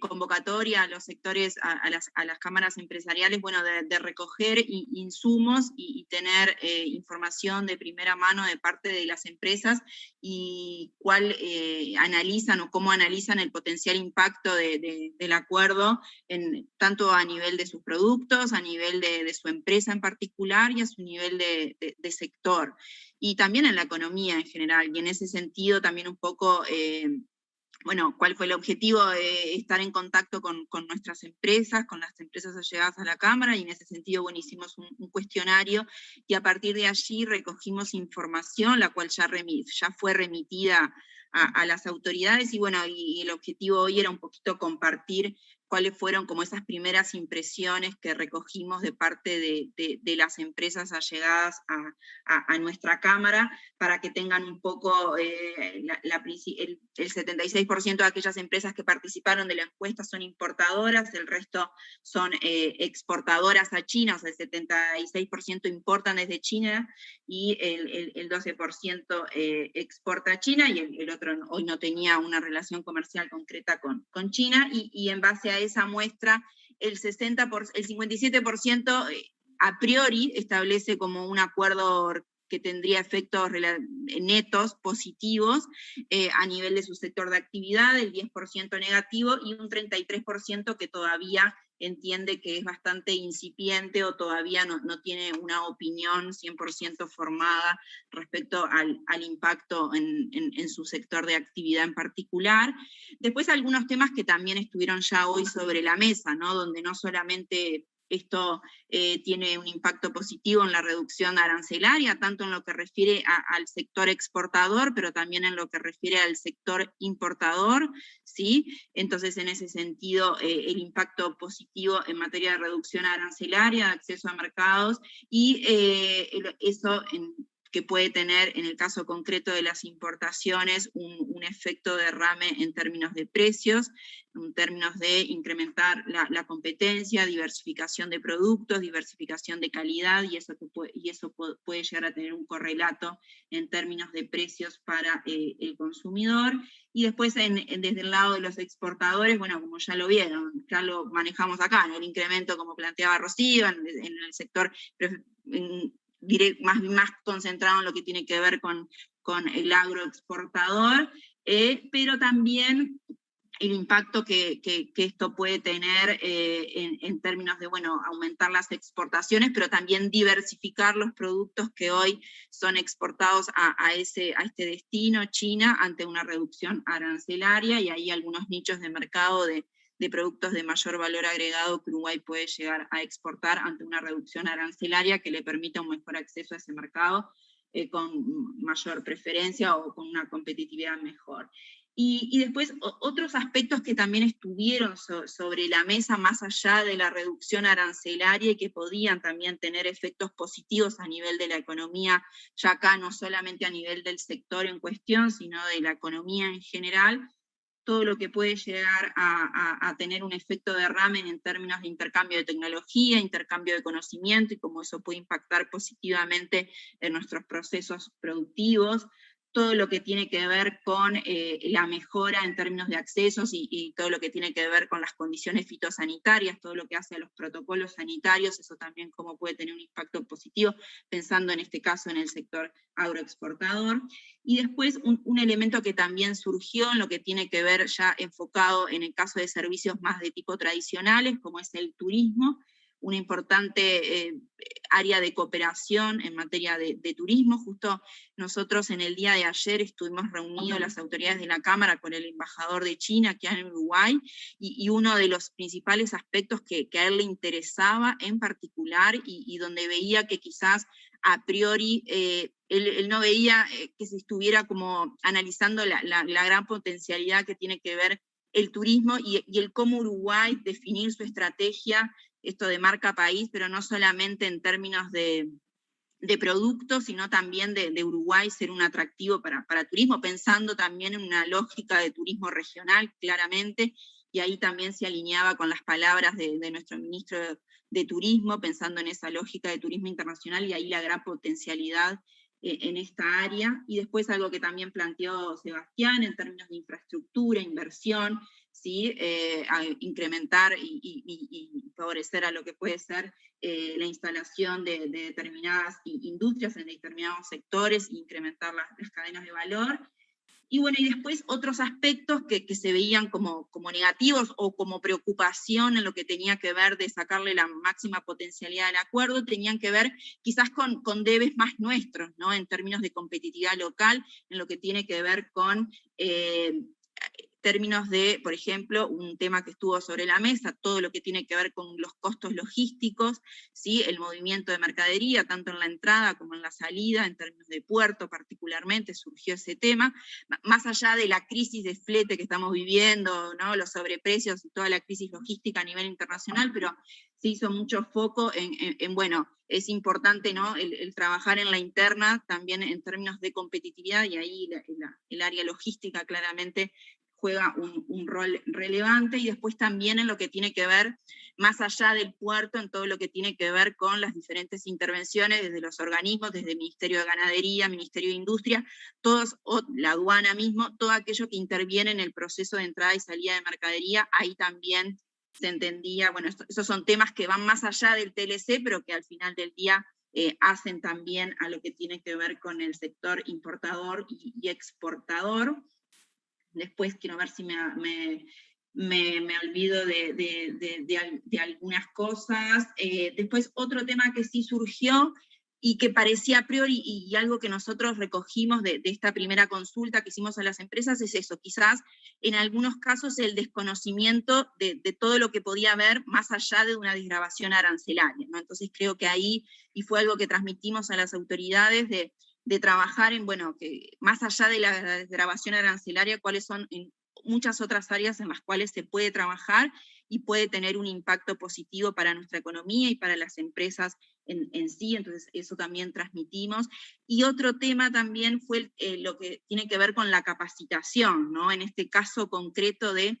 convocatoria a los sectores, a las cámaras empresariales, bueno, de recoger insumos y tener información de primera mano de parte de las empresas y cuál analizan o cómo analizan el potencial impacto del acuerdo, tanto a nivel de sus productos, a nivel de su empresa en particular y a su nivel de sector. Y también en la economía en general, y en ese sentido también un poco... bueno, cuál fue el objetivo de estar en contacto con nuestras empresas, con las empresas allegadas a la Cámara, y en ese sentido, bueno, hicimos un cuestionario, y a partir de allí recogimos información, la cual ya fue remitida a las autoridades, y bueno, y el objetivo hoy era un poquito compartir cuáles fueron como esas primeras impresiones que recogimos de parte de las empresas allegadas a nuestra Cámara, para que tengan un poco, el 76% de aquellas empresas que participaron de la encuesta son importadoras, el resto son exportadoras a China, o sea, el 76% importan desde China, y el 12% exporta a China, y el otro hoy no tenía una relación comercial concreta con China, y en base a esa muestra, el 57% a priori establece como un acuerdo que tendría efectos netos positivos a nivel de su sector de actividad, el 10% negativo, y un 33% que todavía entiende que es bastante incipiente o todavía no tiene una opinión 100% formada respecto al impacto en su sector de actividad en particular. Después algunos temas que también estuvieron ya hoy sobre la mesa, ¿no? Donde no solamente esto tiene un impacto positivo en la reducción arancelaria, tanto en lo que refiere al sector exportador, pero también en lo que refiere al sector importador, ¿sí? Entonces, en ese sentido, el impacto positivo en materia de reducción arancelaria, de acceso a mercados, y eso que puede tener, en el caso concreto de las importaciones, un efecto derrame en términos de precios, en términos de incrementar la competencia, diversificación de productos, diversificación de calidad, y eso puede llegar a tener un correlato en términos de precios para el consumidor. Y después, desde el lado de los exportadores, bueno, como ya lo vieron, ya lo manejamos acá, ¿no? El incremento, como planteaba Rocío, en el sector más concentrado en lo que tiene que ver con el agroexportador, pero también el impacto que esto puede tener en términos de, bueno, aumentar las exportaciones, pero también diversificar los productos que hoy son exportados a este destino, China, ante una reducción arancelaria, y hay algunos nichos de mercado de productos de mayor valor agregado que Uruguay puede llegar a exportar ante una reducción arancelaria que le permita un mejor acceso a ese mercado con mayor preferencia o con una competitividad mejor. Y después otros aspectos que también estuvieron sobre la mesa, más allá de la reducción arancelaria, y que podían también tener efectos positivos a nivel de la economía, ya acá no solamente a nivel del sector en cuestión, sino de la economía en general, todo lo que puede llegar a tener un efecto derrame en términos de intercambio de tecnología, intercambio de conocimiento, y cómo eso puede impactar positivamente en nuestros procesos productivos, todo lo que tiene que ver con la mejora en términos de accesos y todo lo que tiene que ver con las condiciones fitosanitarias, todo lo que hace a los protocolos sanitarios, eso también cómo puede tener un impacto positivo, pensando en este caso en el sector agroexportador. Y después un elemento que también surgió en lo que tiene que ver ya enfocado en el caso de servicios más de tipo tradicionales, como es el turismo, una importante área de cooperación en materia de turismo. Justo nosotros en el día de ayer estuvimos reunidos las autoridades de la Cámara con el embajador de China aquí en Uruguay, y uno de los principales aspectos que a él le interesaba en particular, y donde veía que quizás a priori él no veía que se estuviera como analizando la gran potencialidad que tiene que ver el turismo y el cómo Uruguay definir su estrategia, esto de marca país, pero no solamente en términos de productos, sino también de Uruguay ser un atractivo para turismo, pensando también en una lógica de turismo regional, claramente, y ahí también se alineaba con las palabras de nuestro ministro de Turismo, pensando en esa lógica de turismo internacional, y ahí la gran potencialidad en esta área. Y después algo que también planteó Sebastián en términos de infraestructura, inversión, ¿sí? A incrementar y favorecer a lo que puede ser la instalación de determinadas industrias en determinados sectores, e incrementar las cadenas de valor. Y bueno, y después otros aspectos que se veían como negativos o como preocupación en lo que tenía que ver de sacarle la máxima potencialidad al acuerdo, tenían que ver quizás con debes más nuestros, ¿no? En términos de competitividad local, en lo que tiene que ver con términos de, por ejemplo, un tema que estuvo sobre la mesa, todo lo que tiene que ver con los costos logísticos, ¿sí? El movimiento de mercadería, tanto en la entrada como en la salida, en términos de puerto particularmente, surgió ese tema, más allá de la crisis de flete que estamos viviendo, ¿no? Los sobreprecios y toda la crisis logística a nivel internacional, pero se hizo mucho foco en bueno, es importante, ¿no? el trabajar en la interna también en términos de competitividad, y ahí el área logística claramente juega un rol relevante, y después también en lo que tiene que ver, más allá del puerto, en todo lo que tiene que ver con las diferentes intervenciones desde los organismos, desde el Ministerio de Ganadería, Ministerio de Industria, todos, o la aduana mismo, todo aquello que interviene en el proceso de entrada y salida de mercadería, ahí también se entendía, bueno, esos son temas que van más allá del TLC, pero que al final del día hacen también a lo que tiene que ver con el sector importador y exportador. Después quiero ver si me olvido de algunas cosas. Después otro tema que sí surgió y que parecía a priori, y algo que nosotros recogimos de esta primera consulta que hicimos a las empresas, es eso, quizás en algunos casos el desconocimiento de todo lo que podía haber más allá de una desgravación arancelaria, ¿no? Entonces creo que ahí, y fue algo que transmitimos a las autoridades, de trabajar en, bueno, que más allá de la desgravación arancelaria, cuáles son en muchas otras áreas en las cuales se puede trabajar y puede tener un impacto positivo para nuestra economía y para las empresas en sí, entonces eso también transmitimos. Y otro tema también fue lo que tiene que ver con la capacitación, ¿no? En este caso concreto de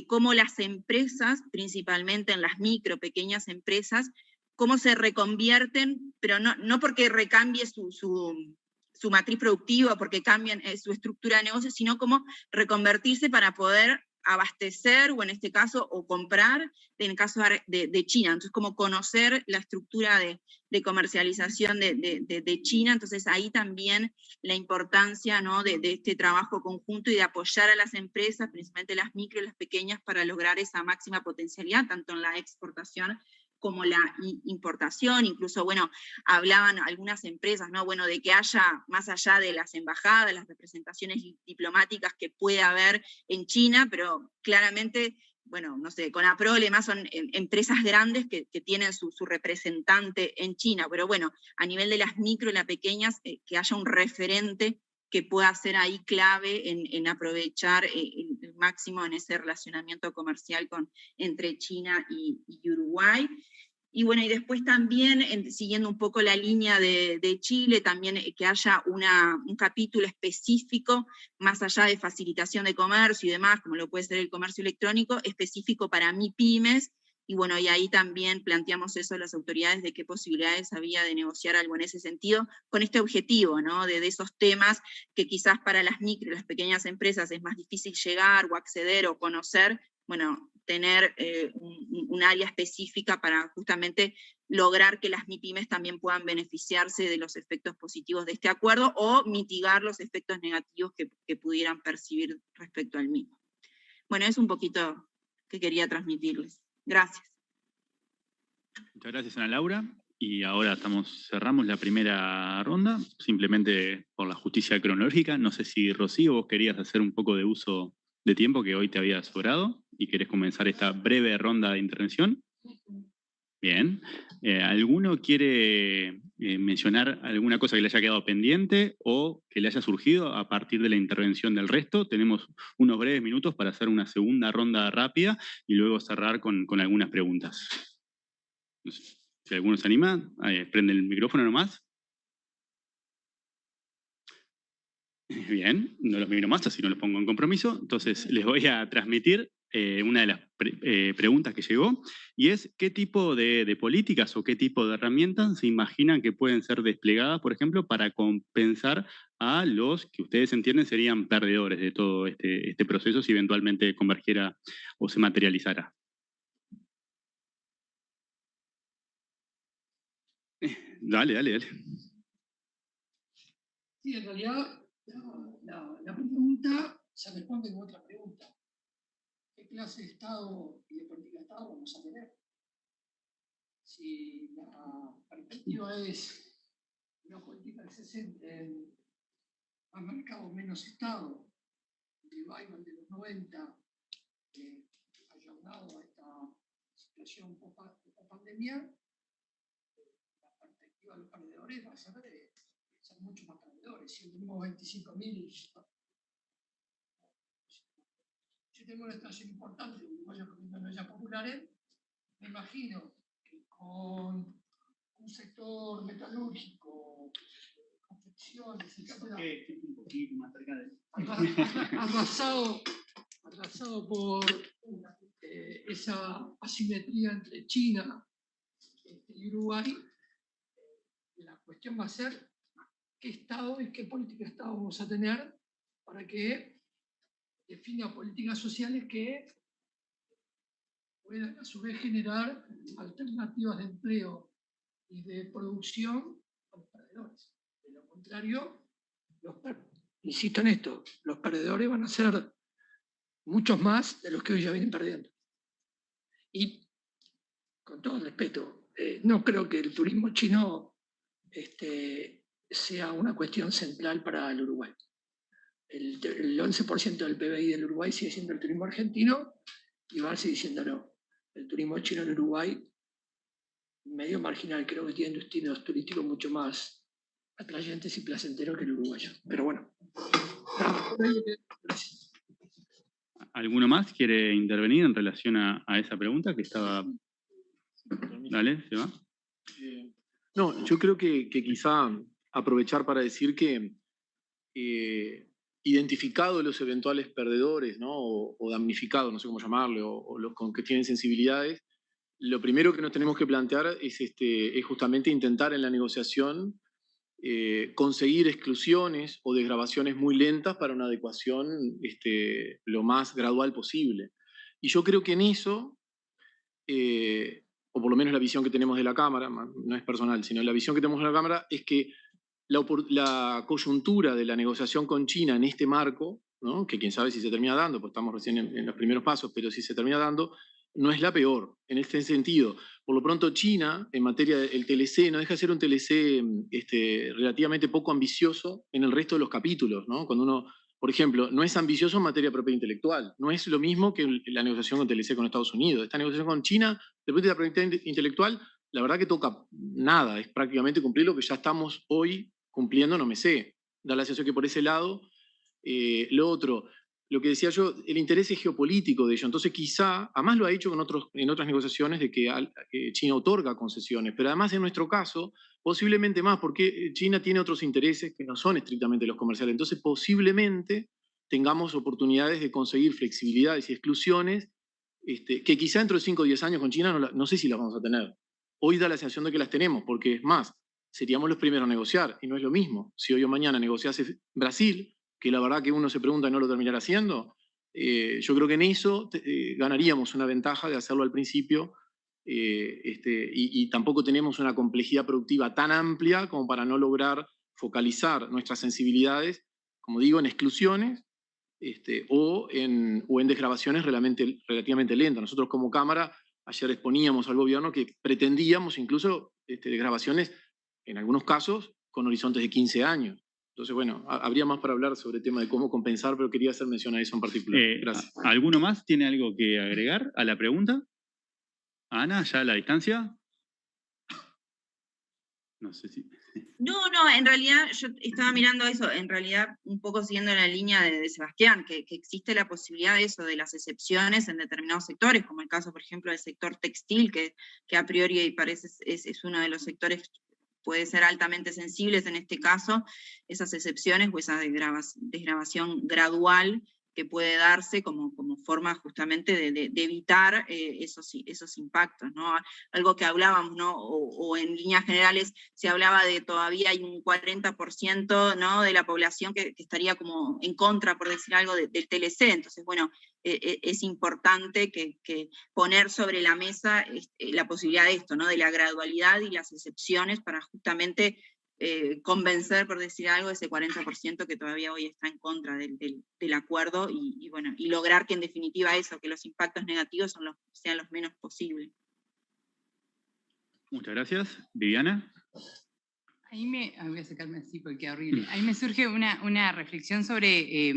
cómo las empresas, principalmente en las micro, pequeñas empresas, cómo se reconvierten, pero no porque recambie su matriz productiva, porque cambian su estructura de negocio, sino cómo reconvertirse para poder abastecer, o en este caso, o comprar, en el caso de China. Entonces, como conocer la estructura de comercialización de China, entonces ahí también la importancia, ¿no? de este trabajo conjunto y de apoyar a las empresas, principalmente las micro y las pequeñas, para lograr esa máxima potencialidad, tanto en la exportación como la importación. Incluso, bueno, hablaban algunas empresas, ¿no? Bueno, de que haya, más allá de las embajadas, las representaciones diplomáticas que puede haber en China, pero claramente, bueno, no sé, con Aprole más son empresas grandes que tienen su representante en China, pero bueno, a nivel de las micro y las pequeñas, que haya un referente que pueda ser ahí clave en aprovechar el máximo en ese relacionamiento comercial entre China y Uruguay. Y bueno, y después también, siguiendo un poco la línea de Chile, también que haya un capítulo específico, más allá de facilitación de comercio y demás, como lo puede ser el comercio electrónico, específico para MIPYMES. Y bueno, y ahí también planteamos eso a las autoridades, de qué posibilidades había de negociar algo en ese sentido, con este objetivo, ¿no? De esos temas que quizás para las micro y las pequeñas empresas es más difícil llegar o acceder o conocer, bueno, tener un área específica para justamente lograr que las MIPYMES también puedan beneficiarse de los efectos positivos de este acuerdo, o mitigar los efectos negativos que pudieran percibir respecto al mismo. Bueno, es un poquito que quería transmitirles. Gracias. Muchas gracias, Ana Laura. Y ahora cerramos la primera ronda, simplemente por la justicia cronológica. No sé si, Rocío, vos querías hacer un poco de uso de tiempo que hoy te había sobrado y querés comenzar esta breve ronda de intervención. Bien. ¿Alguno quiere mencionar alguna cosa que le haya quedado pendiente o que le haya surgido a partir de la intervención del resto? Tenemos unos breves minutos para hacer una segunda ronda rápida y luego cerrar con algunas preguntas. No sé, si alguno se anima, prende el micrófono nomás. Bien, no los miro más, así no los pongo en compromiso. Entonces les voy a transmitir una de las preguntas que llegó, y es ¿qué tipo de políticas o qué tipo de herramientas se imaginan que pueden ser desplegadas, por ejemplo, para compensar a los que ustedes entienden serían perdedores de todo este proceso si eventualmente convergiera o se materializara? Dale. Sí, en realidad la pregunta se responde con otra pregunta. ¿Qué clase de Estado y de política de Estado vamos a tener? Si la perspectiva es una política que se centre en más mercado, menos Estado, revival de los 90, ayornado a esta situación post-pandemia, la perspectiva de los perdedores va a ser de ser mucho más perdedores. Si tenemos 25.000, si tenemos una estación importante de uruguayos comiendo en ollas populares, me imagino que con un sector metalúrgico, confecciones, un poquito más cerca de arrasado por esa asimetría entre China y Uruguay, la cuestión va a ser qué Estado y qué política de Estado vamos a tener para que defina políticas sociales que puedan a su vez generar alternativas de empleo y de producción a los perdedores. De lo contrario, insisto en esto, los perdedores van a ser muchos más de los que hoy ya vienen perdiendo. Y con todo el respeto, no creo que el turismo chino sea una cuestión central para el Uruguay. El 11% del PBI del Uruguay sigue siendo el turismo argentino y va a seguir diciéndolo. El turismo chino en Uruguay, medio marginal, creo que tiene destinos turísticos mucho más atrayentes y placenteros que el uruguayo. Pero bueno, gracias. ¿Alguno más quiere intervenir en relación a esa pregunta que estaba? Dale, ¿se va? No, yo creo que quizá aprovechar para decir que identificados los eventuales perdedores, ¿no? o damnificados, no sé cómo llamarle, o los con que tienen sensibilidades, lo primero que nos tenemos que plantear es justamente intentar en la negociación conseguir exclusiones o desgravaciones muy lentas para una adecuación lo más gradual posible. Y yo creo que en eso, o por lo menos la visión que tenemos de la Cámara, no es personal, sino la visión que tenemos de la Cámara, es que la coyuntura de la negociación con China en este marco, ¿no? Que quién sabe si se termina dando, pues estamos recién en los primeros pasos, pero si se termina dando, no es la peor en este sentido. Por lo pronto China, en materia del TLC, no deja de ser un TLC relativamente poco ambicioso en el resto de los capítulos, ¿no? Cuando uno, por ejemplo, no es ambicioso en materia de propiedad intelectual, no es lo mismo que la negociación con TLC con Estados Unidos. Esta negociación con China, después de la propiedad intelectual, la verdad que toca nada, es prácticamente cumplir lo que ya estamos hoy cumpliendo, no me sé. Da la sensación que por ese lado, lo otro, lo que decía yo, el interés es geopolítico de ello. Entonces quizá, además lo ha hecho en otras negociaciones de que China otorga concesiones, pero además en nuestro caso, posiblemente más, porque China tiene otros intereses que no son estrictamente los comerciales. Entonces posiblemente tengamos oportunidades de conseguir flexibilidades y exclusiones que quizá dentro de 5 o 10 años con China no sé si las vamos a tener. Hoy da la sensación de que las tenemos, porque es más, seríamos los primeros a negociar, y no es lo mismo. Si hoy o mañana negociase Brasil, que la verdad que uno se pregunta y no lo terminará haciendo, yo creo que en eso ganaríamos una ventaja de hacerlo al principio, y tampoco tenemos una complejidad productiva tan amplia como para no lograr focalizar nuestras sensibilidades, como digo, en exclusiones o en desgravaciones relativamente lentas. Nosotros como Cámara ayer exponíamos al gobierno que pretendíamos incluso desgravaciones, en algunos casos, con horizontes de 15 años. Entonces, bueno, habría más para hablar sobre el tema de cómo compensar, pero quería hacer mención a eso en particular. Gracias. ¿Alguno más tiene algo que agregar a la pregunta? Ana, ¿ya a la distancia? No sé si... No, en realidad yo estaba mirando eso, en realidad un poco siguiendo la línea de Sebastián, que existe la posibilidad de eso, de las excepciones en determinados sectores, como el caso, por ejemplo, del sector textil, que a priori parece es uno de los sectores puede ser altamente sensibles en este caso, esas excepciones o esa desgravación gradual que puede darse como forma justamente de evitar esos impactos, ¿no? Algo que hablábamos, ¿no? O en líneas generales se hablaba de todavía hay un 40%, ¿no? de la población que estaría como en contra, por decir algo, del TLC. Entonces, bueno, es importante que poner sobre la mesa la posibilidad de esto, ¿no? De la gradualidad y las excepciones para justamente convencer, por decir algo, ese 40% que todavía hoy está en contra del acuerdo y bueno, y lograr que en definitiva eso, que los impactos negativos sean los menos posibles. Muchas gracias. Viviana. Ahí voy a sacarme así porque es horrible. Ahí me surge una reflexión sobre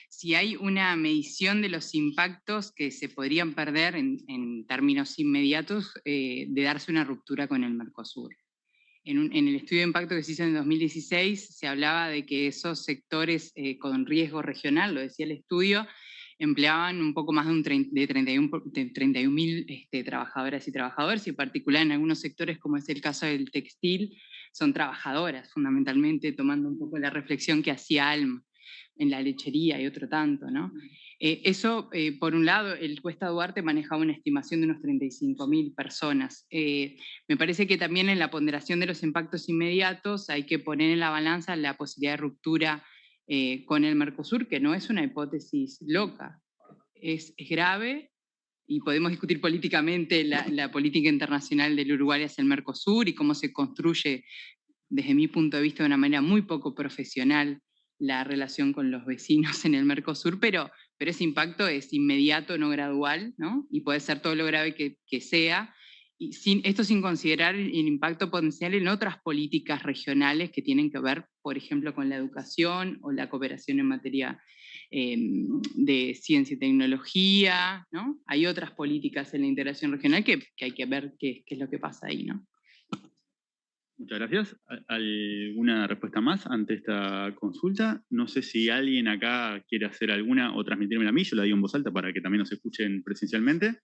si hay una medición de los impactos que se podrían perder en términos inmediatos de darse una ruptura con el Mercosur. En el estudio de impacto que se hizo en 2016 se hablaba de que esos sectores con riesgo regional, lo decía el estudio, empleaban un poco más de 31.000 trabajadoras y trabajadores, y en particular en algunos sectores, como es el caso del textil, son trabajadoras, fundamentalmente, tomando un poco la reflexión que hacía Alma en la lechería y otro tanto, ¿no? Eso, por un lado, el Cuesta Duarte manejaba una estimación de unos 35.000 personas. Me parece que también en la ponderación de los impactos inmediatos hay que poner en la balanza la posibilidad de ruptura con el Mercosur, que no es una hipótesis loca, es grave, y podemos discutir políticamente la política internacional del Uruguay hacia el Mercosur y cómo se construye, desde mi punto de vista, de una manera muy poco profesional la relación con los vecinos en el Mercosur, pero ese impacto es inmediato, no gradual, ¿no? Y puede ser todo lo grave que sea, y esto sin considerar el impacto potencial en otras políticas regionales que tienen que ver, por ejemplo, con la educación o la cooperación en materia de ciencia y tecnología, ¿no? Hay otras políticas en la integración regional que hay que ver qué es lo que pasa ahí, ¿no? Muchas gracias. ¿Alguna respuesta más ante esta consulta? No sé si alguien acá quiere hacer alguna o transmitírmela a mí, yo la digo en voz alta para que también nos escuchen presencialmente.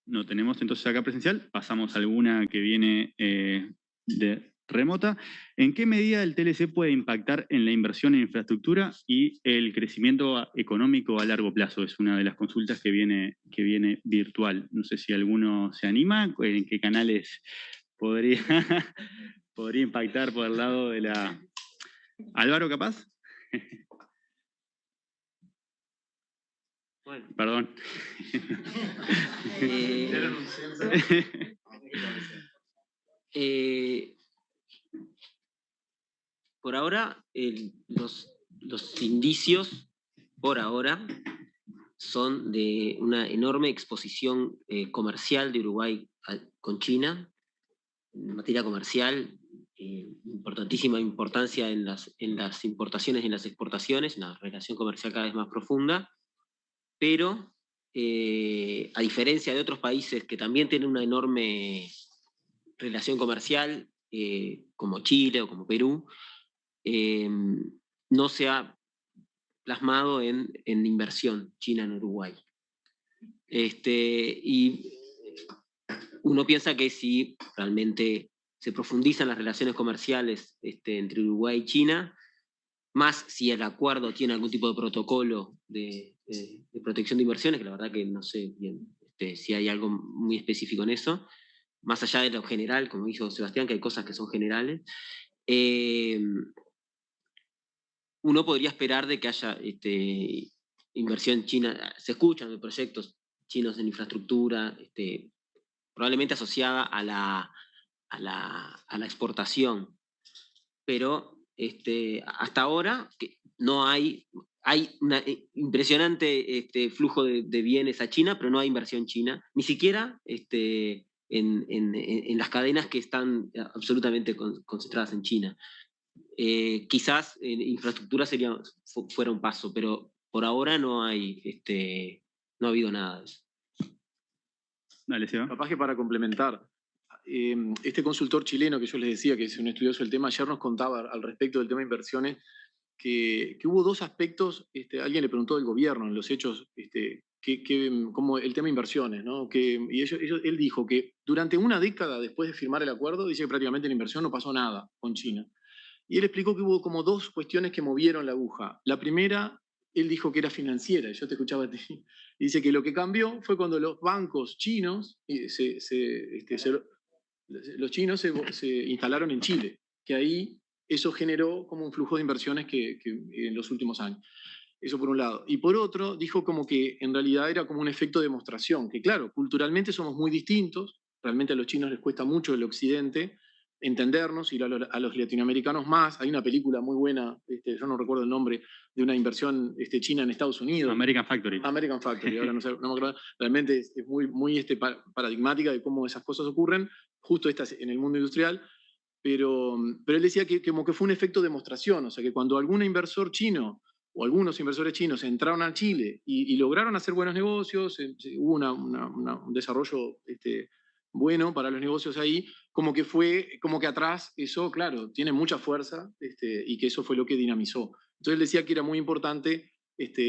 No tenemos entonces acá presencial, pasamos a alguna que viene de remota. ¿En qué medida el TLC puede impactar en la inversión en infraestructura y el crecimiento económico a largo plazo? Es una de las consultas que viene virtual. No sé si alguno se anima, en qué canales podría impactar por el lado de la... Álvaro, ¿capaz? Bueno. Perdón. Por ahora, los indicios, por ahora, son de una enorme exposición comercial de Uruguay con China, en materia comercial, importantísima importancia en las importaciones y en las exportaciones, una relación comercial cada vez más profunda, pero a diferencia de otros países que también tienen una enorme relación comercial, como Chile o como Perú, no se ha plasmado en inversión China en Uruguay. Y uno piensa que si realmente se profundizan las relaciones comerciales entre Uruguay y China, más si el acuerdo tiene algún tipo de protocolo de protección de inversiones, que la verdad que no sé bien si hay algo muy específico en eso, más allá de lo general, como dijo Sebastián, que hay cosas que son generales, uno podría esperar de que haya inversión china. Se escuchan de proyectos chinos en infraestructura, probablemente asociada a la exportación, pero hasta ahora no hay un impresionante flujo de bienes a China, pero no hay inversión china, ni siquiera en las cadenas que están absolutamente concentradas en China. Quizás en infraestructura fuera un paso, pero por ahora no ha habido nada de eso. Dale, Seba. Capaz que para complementar, este consultor chileno que yo les decía, que es un estudioso del tema, ayer nos contaba al respecto del tema de inversiones, que hubo dos aspectos. Alguien le preguntó del gobierno en los hechos, como el tema de inversiones, ¿no? Y él dijo que durante una década después de firmar el acuerdo, dice que prácticamente en inversión no pasó nada con China. Y él explicó que hubo como dos cuestiones que movieron la aguja. La primera, él dijo que era financiera, y yo te escuchaba a ti. Y dice que lo que cambió fue cuando los bancos chinos, los chinos se instalaron en Chile, que ahí eso generó como un flujo de inversiones que en los últimos años. Eso por un lado. Y por otro, dijo como que en realidad era como un efecto de demostración, que claro, culturalmente somos muy distintos, realmente a los chinos les cuesta mucho el occidente entendernos, y a los latinoamericanos más. Hay una película muy buena, yo no recuerdo el nombre, de una inversión china en Estados Unidos. American Factory. American Factory, ahora no me acuerdo. Realmente es muy paradigmática de cómo esas cosas ocurren, justo en el mundo industrial, pero él decía que como que fue un efecto demostración, o sea, que cuando algún inversor chino o algunos inversores chinos entraron a Chile y lograron hacer buenos negocios, hubo un desarrollo bueno para los negocios ahí, como que atrás eso, claro, tiene mucha fuerza y que eso fue lo que dinamizó. Entonces él decía que era muy importante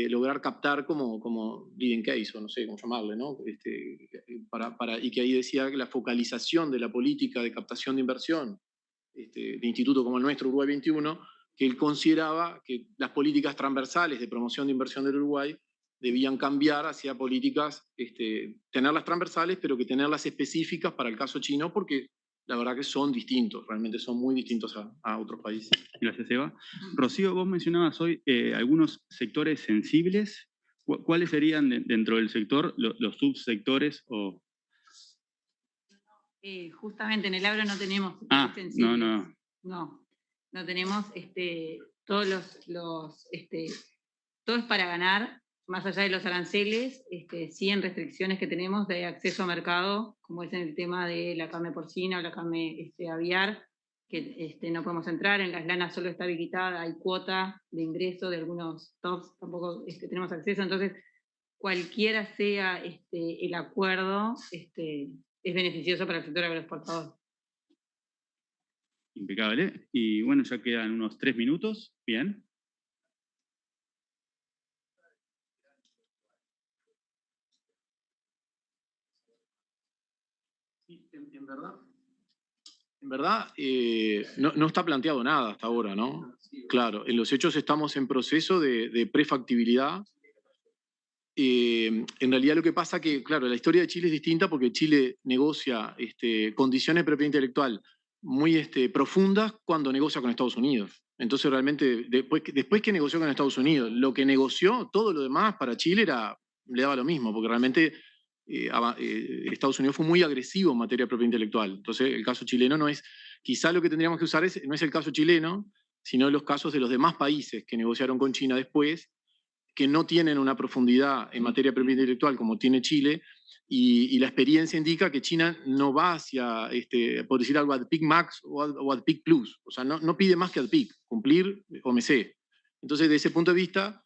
lograr captar como leading case, o no sé cómo llamarle, ¿no? Y que ahí decía que la focalización de la política de captación de inversión de instituto como el nuestro, Uruguay 21, que él consideraba que las políticas transversales de promoción de inversión del Uruguay debían cambiar hacia políticas, tenerlas transversales, pero que tenerlas específicas para el caso chino, porque la verdad que son distintos, realmente son muy distintos a otros países. Gracias, Eva. Rocío, vos mencionabas hoy algunos sectores sensibles. ¿Cuáles serían dentro del sector los subsectores o...? Justamente en el agro no tenemos sensibles. No tenemos todos todo es para ganar, más allá de los aranceles, sí en restricciones que tenemos de acceso a mercado, como es en el tema de la carne porcina o la carne aviar, que no podemos entrar, en las lanas solo está habilitada, hay cuota de ingreso de algunos tops, tampoco tenemos acceso, entonces cualquiera sea el acuerdo, es beneficioso para el sector agroexportador. Impecable. Y bueno, ya quedan unos 3 minutos. Bien. Sí, en verdad no está planteado nada hasta ahora, ¿no? Claro, en los hechos estamos en proceso de prefactibilidad. En realidad lo que pasa que, claro, la historia de Chile es distinta porque Chile negocia condiciones de propiedad intelectual muy profundas cuando negocia con Estados Unidos. Entonces realmente, después que negoció con Estados Unidos, lo que negoció, todo lo demás para Chile le daba lo mismo, porque realmente Estados Unidos fue muy agresivo en materia de propiedad intelectual. Entonces el caso chileno no es, quizá lo que tendríamos que usar no es el caso chileno, sino los casos de los demás países que negociaron con China después, que no tienen una profundidad en materia de propiedad intelectual como tiene Chile, y la experiencia indica que China no va hacia, por decir algo, ad PIC Max o ad PIC Plus. O sea, no pide más que ad PIC, cumplir OMC. Entonces, desde ese punto de vista,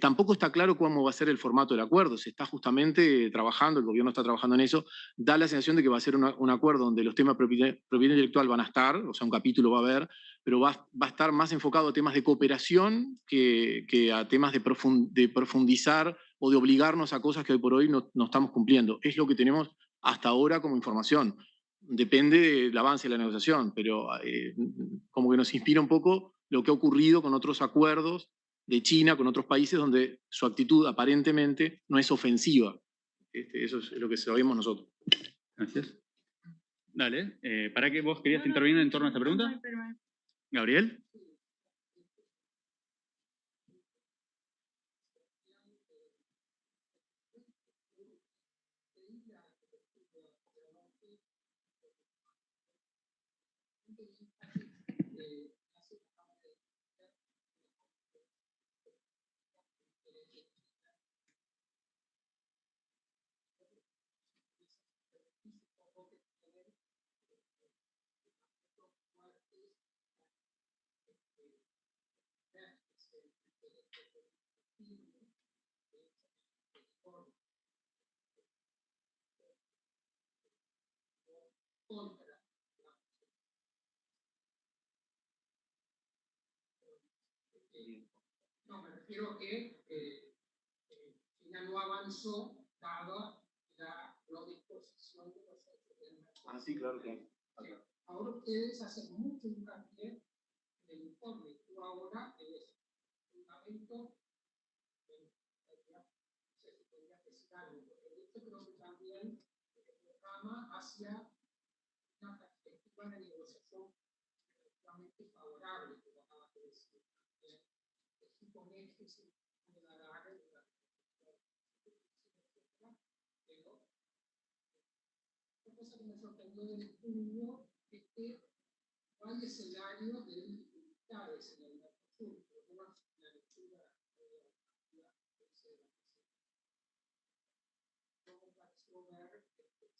tampoco está claro cómo va a ser el formato del acuerdo. Se está justamente trabajando, el gobierno está trabajando en eso. Da la sensación de que va a ser un acuerdo donde los temas de propiedad intelectual van a estar, o sea, un capítulo va a haber, pero va a estar más enfocado a temas de cooperación que a temas de profundizar o de obligarnos a cosas que hoy por hoy no estamos cumpliendo. Es lo que tenemos hasta ahora como información. Depende del avance de la negociación, pero como que nos inspira un poco lo que ha ocurrido con otros acuerdos de China, con otros países donde su actitud aparentemente no es ofensiva. Eso es lo que sabemos nosotros. Gracias. Dale, ¿para qué vos querías intervenir en torno a esta pregunta? Gabriel. No, me refiero que China no avanzó dada la no disposición de los otros del mercado. Sí, claro. Ahora ustedes hacen mucho hincapié en el informe. Tú ahora eres fundamento, no sé si podrías decir algo, porque esto creo que también programa hacia una perspectiva de negociación relativamente favorable, como acabas de decir. Suponer que se pueda dar pero una cosa que me sorprendió del estudio es que no hay escenario de dificultades en el Mercosur, por lo menos la lectura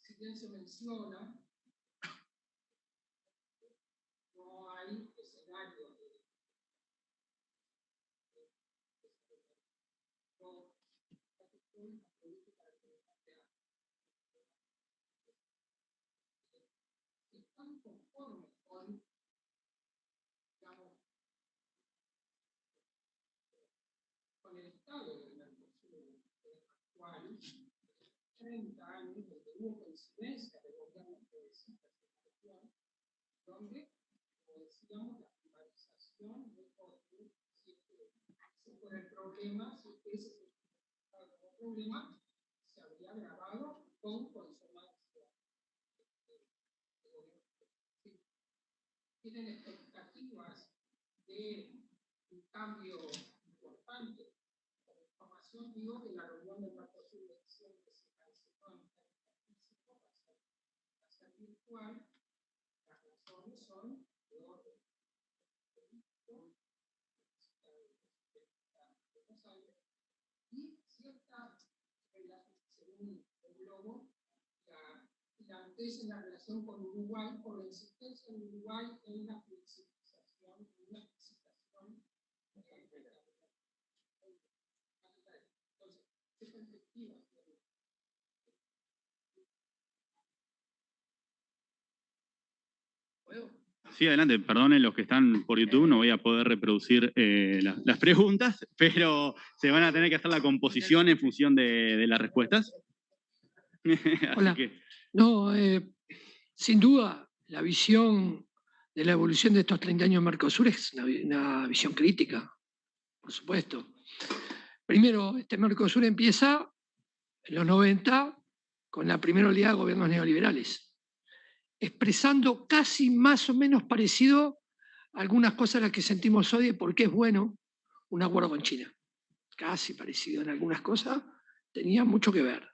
si bien se menciona tratado del Mercosur actual, 30 años, donde hubo coincidencia de gobiernos progresistas en la región, donde, como decíamos, la privatización de todo, si ese fue el problema, si ese fue el problema, se habría agravado con consonancia. Tienen expectativas de un cambio importante. Con información digo que la reunión del Mercosur de diciembre se canceló en términos físicos, va a ser virtual. Las razones son de orden político, y cierta relación, según el globo, antes en la relación con Uruguay, por la insistencia de Uruguay en la flexibilización, en una flexibilización. Entonces, ¿qué perspectivas tiene? ¿Puedo? Sí, adelante, perdonen los que están por YouTube, no voy a poder reproducir las preguntas, pero se van a tener que hacer la composición en función de las respuestas. Hola. Que... No, sin duda, la visión de la evolución de estos 30 años de Mercosur es una visión crítica, por supuesto. Primero, este Mercosur empieza en los 90 con la primera oleada de gobiernos neoliberales, expresando casi más o menos parecido a algunas cosas a las que sentimos hoy de por qué es bueno un acuerdo con China. Casi parecido en algunas cosas, tenía mucho que ver.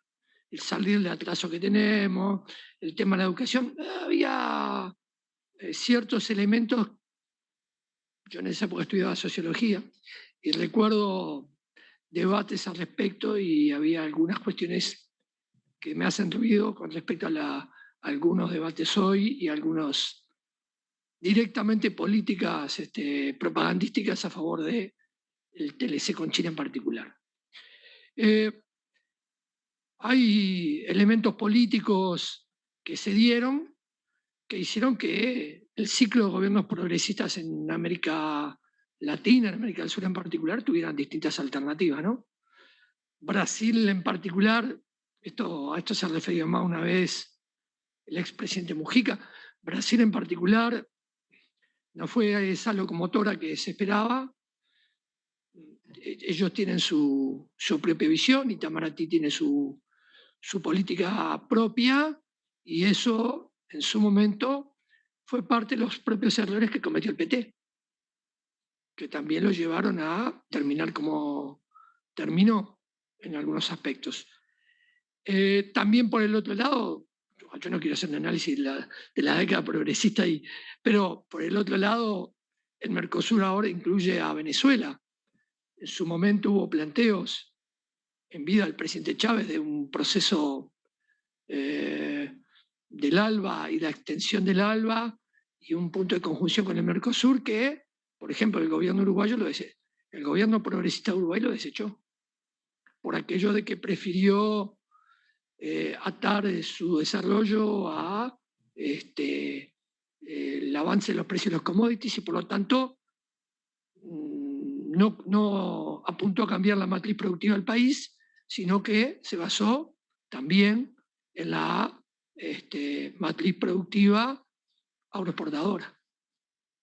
El salir del atraso que tenemos, el tema de la educación, había ciertos elementos. Yo en esa época estudiaba sociología y recuerdo debates al respecto y había algunas cuestiones que me hacen ruido con respecto a algunos debates hoy y algunos directamente políticas propagandísticas a favor del TLC con China en particular. Hay elementos políticos que se dieron que hicieron que el ciclo de gobiernos progresistas en América Latina, en América del Sur en particular, tuvieran distintas alternativas, ¿no? Brasil en particular, a esto se ha referido más una vez el expresidente Mujica, Brasil en particular no fue esa locomotora que se esperaba. Ellos tienen su propia visión, Itamaraty tiene su política propia, y eso en su momento fue parte de los propios errores que cometió el PT, que también lo llevaron a terminar como terminó en algunos aspectos. También por el otro lado, yo no quiero hacer un análisis de la década progresista, pero por el otro lado, el Mercosur ahora incluye a Venezuela. En su momento hubo planteos en vida del presidente Chávez de un proceso del ALBA y la extensión del ALBA y un punto de conjunción con el Mercosur que, por ejemplo, el gobierno uruguayo el gobierno progresista de Uruguay lo desechó por aquello de que prefirió atar su desarrollo a el avance de los precios de los commodities y por lo tanto no apuntó a cambiar la matriz productiva del país, sino que se basó también en la matriz productiva agroexportadora.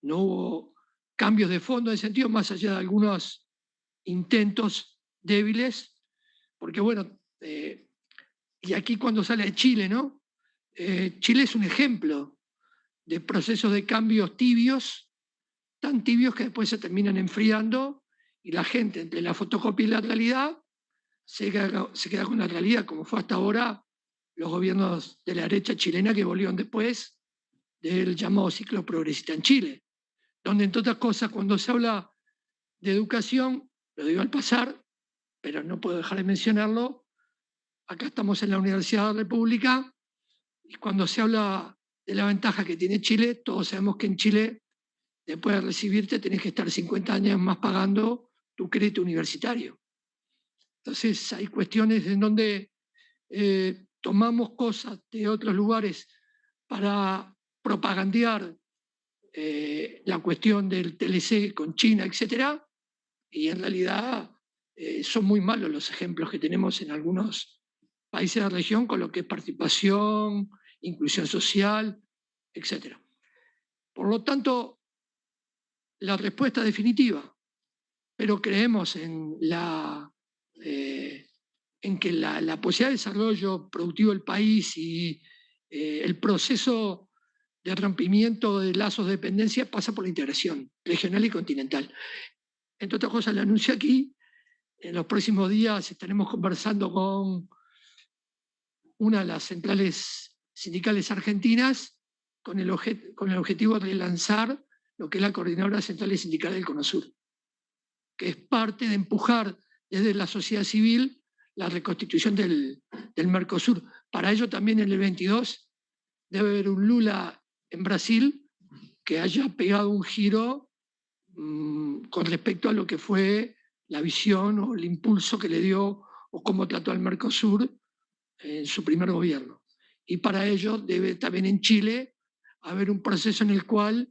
No hubo cambios de fondo en ese sentido, más allá de algunos intentos débiles, porque bueno, y aquí cuando sale de Chile, ¿no? Chile es un ejemplo de procesos de cambios tibios, tan tibios que después se terminan enfriando y la gente entre la fotocopia y la realidad se queda con la realidad, como fue hasta ahora los gobiernos de la derecha chilena que volvieron después del llamado ciclo progresista en Chile, donde entre otras cosas cuando se habla de educación, lo digo al pasar, pero no puedo dejar de mencionarlo, acá estamos en la Universidad de la República y cuando se habla de la ventaja que tiene Chile, todos sabemos que en Chile después de recibirte tenés que estar 50 años más pagando tu crédito universitario. Entonces hay cuestiones en donde tomamos cosas de otros lugares para propagandear la cuestión del TLC con China, etc. Y en realidad son muy malos los ejemplos que tenemos en algunos países de la región con lo que es participación, inclusión social, etc. Por lo tanto, la respuesta definitiva, pero creemos en que la posibilidad de desarrollo productivo del país y el proceso de rompimiento de lazos de dependencia pasa por la integración regional y continental. Entre otras cosas, le anuncio aquí, en los próximos días estaremos conversando con una de las centrales sindicales argentinas con el objetivo de lanzar lo que es la Coordinadora Central Sindical del CONOSUR, que es parte de empujar desde la sociedad civil la reconstitución del Mercosur. Para ello también en el 22 debe haber un Lula en Brasil que haya pegado un giro con respecto a lo que fue la visión o el impulso que le dio o cómo trató al Mercosur en su primer gobierno. Y para ello debe también en Chile haber un proceso en el cual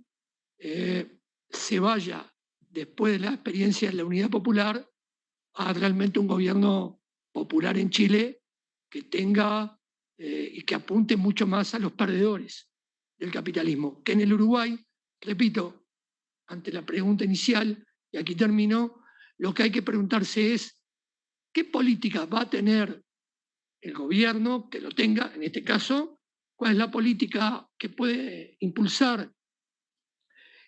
se vaya, después de la experiencia de la Unidad Popular, a realmente un gobierno popular en Chile que tenga y que apunte mucho más a los perdedores del capitalismo. Que en el Uruguay, repito, ante la pregunta inicial, y aquí termino, lo que hay que preguntarse es ¿qué política va a tener el gobierno que lo tenga, en este caso? ¿Cuál es la política que puede impulsar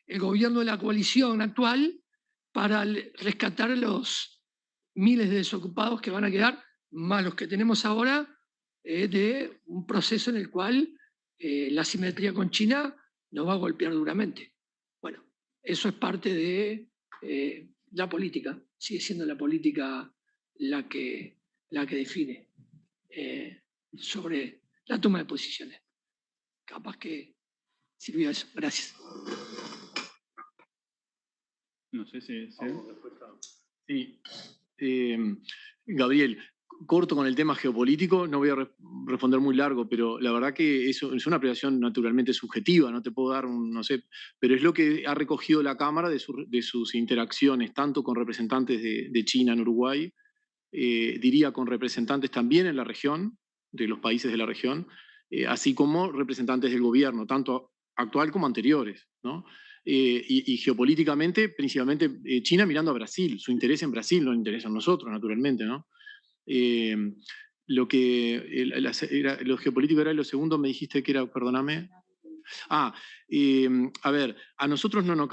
el gobierno de la coalición actual para rescatar a los miles de desocupados que van a quedar, más los que tenemos ahora, de un proceso en el cual la asimetría con China nos va a golpear duramente? Bueno, eso es parte de la política, sigue siendo la política la que define sobre la toma de posiciones. Capaz que sirvió eso. Gracias. No sé si... Sí. Gabriel, corto con el tema geopolítico, no voy a responder muy largo, pero la verdad que eso es una apreciación naturalmente subjetiva, no te puedo dar un, no sé, pero es lo que ha recogido la Cámara de sus interacciones, tanto con representantes de China en Uruguay, diría con representantes también en la región, de los países de la región, así como representantes del gobierno, tanto actual como anteriores, ¿no? Y geopolíticamente, principalmente China mirando a Brasil, su interés en Brasil no interesa a nosotros, naturalmente, ¿no? Lo geopolítico era lo segundo, me dijiste que era, perdóname. A ver, a nosotros no nos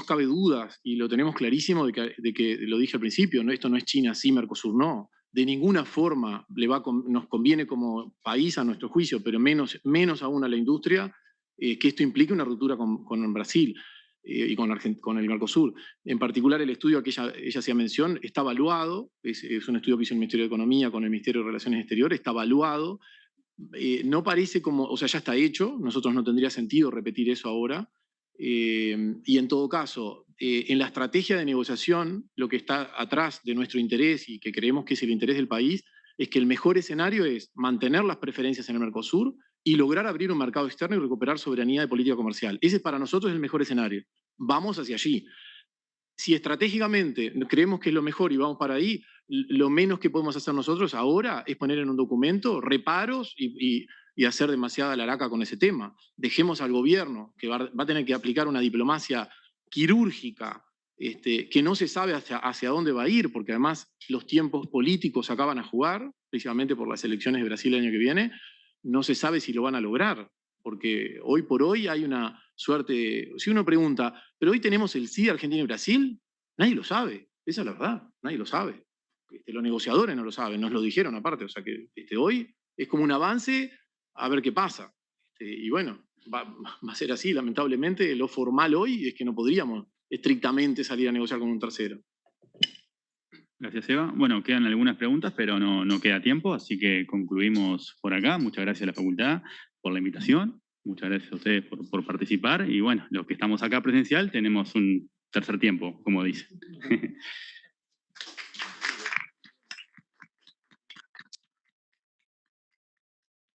cabe dudas, y lo tenemos clarísimo, de que lo dije al principio, ¿no? Esto no es China, sí, Mercosur, no. De ninguna forma nos conviene como país, a nuestro juicio, pero menos aún a la industria, que esto implique una ruptura con Brasil y con el Mercosur. En particular, el estudio a que ella hacía mención está evaluado, es un estudio que hizo el Ministerio de Economía con el Ministerio de Relaciones Exteriores, está evaluado. No parece como, o sea, ya está hecho, nosotros no tendría sentido repetir eso ahora, y en todo caso, en la estrategia de negociación, lo que está atrás de nuestro interés y que creemos que es el interés del país, es que el mejor escenario es mantener las preferencias en el Mercosur y lograr abrir un mercado externo y recuperar soberanía de política comercial. Ese para nosotros es el mejor escenario. Vamos hacia allí. Si estratégicamente creemos que es lo mejor y vamos para ahí, lo menos que podemos hacer nosotros ahora es poner en un documento reparos y hacer demasiada laraca con ese tema. Dejemos al gobierno, que va a tener que aplicar una diplomacia quirúrgica, que no se sabe hacia dónde va a ir, porque además los tiempos políticos acaban a jugar, principalmente por las elecciones de Brasil el año que viene, no se sabe si lo van a lograr, porque hoy por hoy hay una suerte, si uno pregunta, ¿pero hoy tenemos el sí de Argentina y Brasil? Nadie lo sabe, esa es la verdad, nadie lo sabe. Los negociadores no lo saben, nos lo dijeron aparte, o sea que hoy es como un avance a ver qué pasa. Y bueno, va a ser así, lamentablemente, lo formal hoy es que no podríamos estrictamente salir a negociar con un tercero. Gracias, Eva. Bueno, quedan algunas preguntas, pero no queda tiempo, así que concluimos por acá. Muchas gracias a la facultad por la invitación, muchas gracias a ustedes por participar, y bueno, los que estamos acá presencial tenemos un tercer tiempo, como dicen.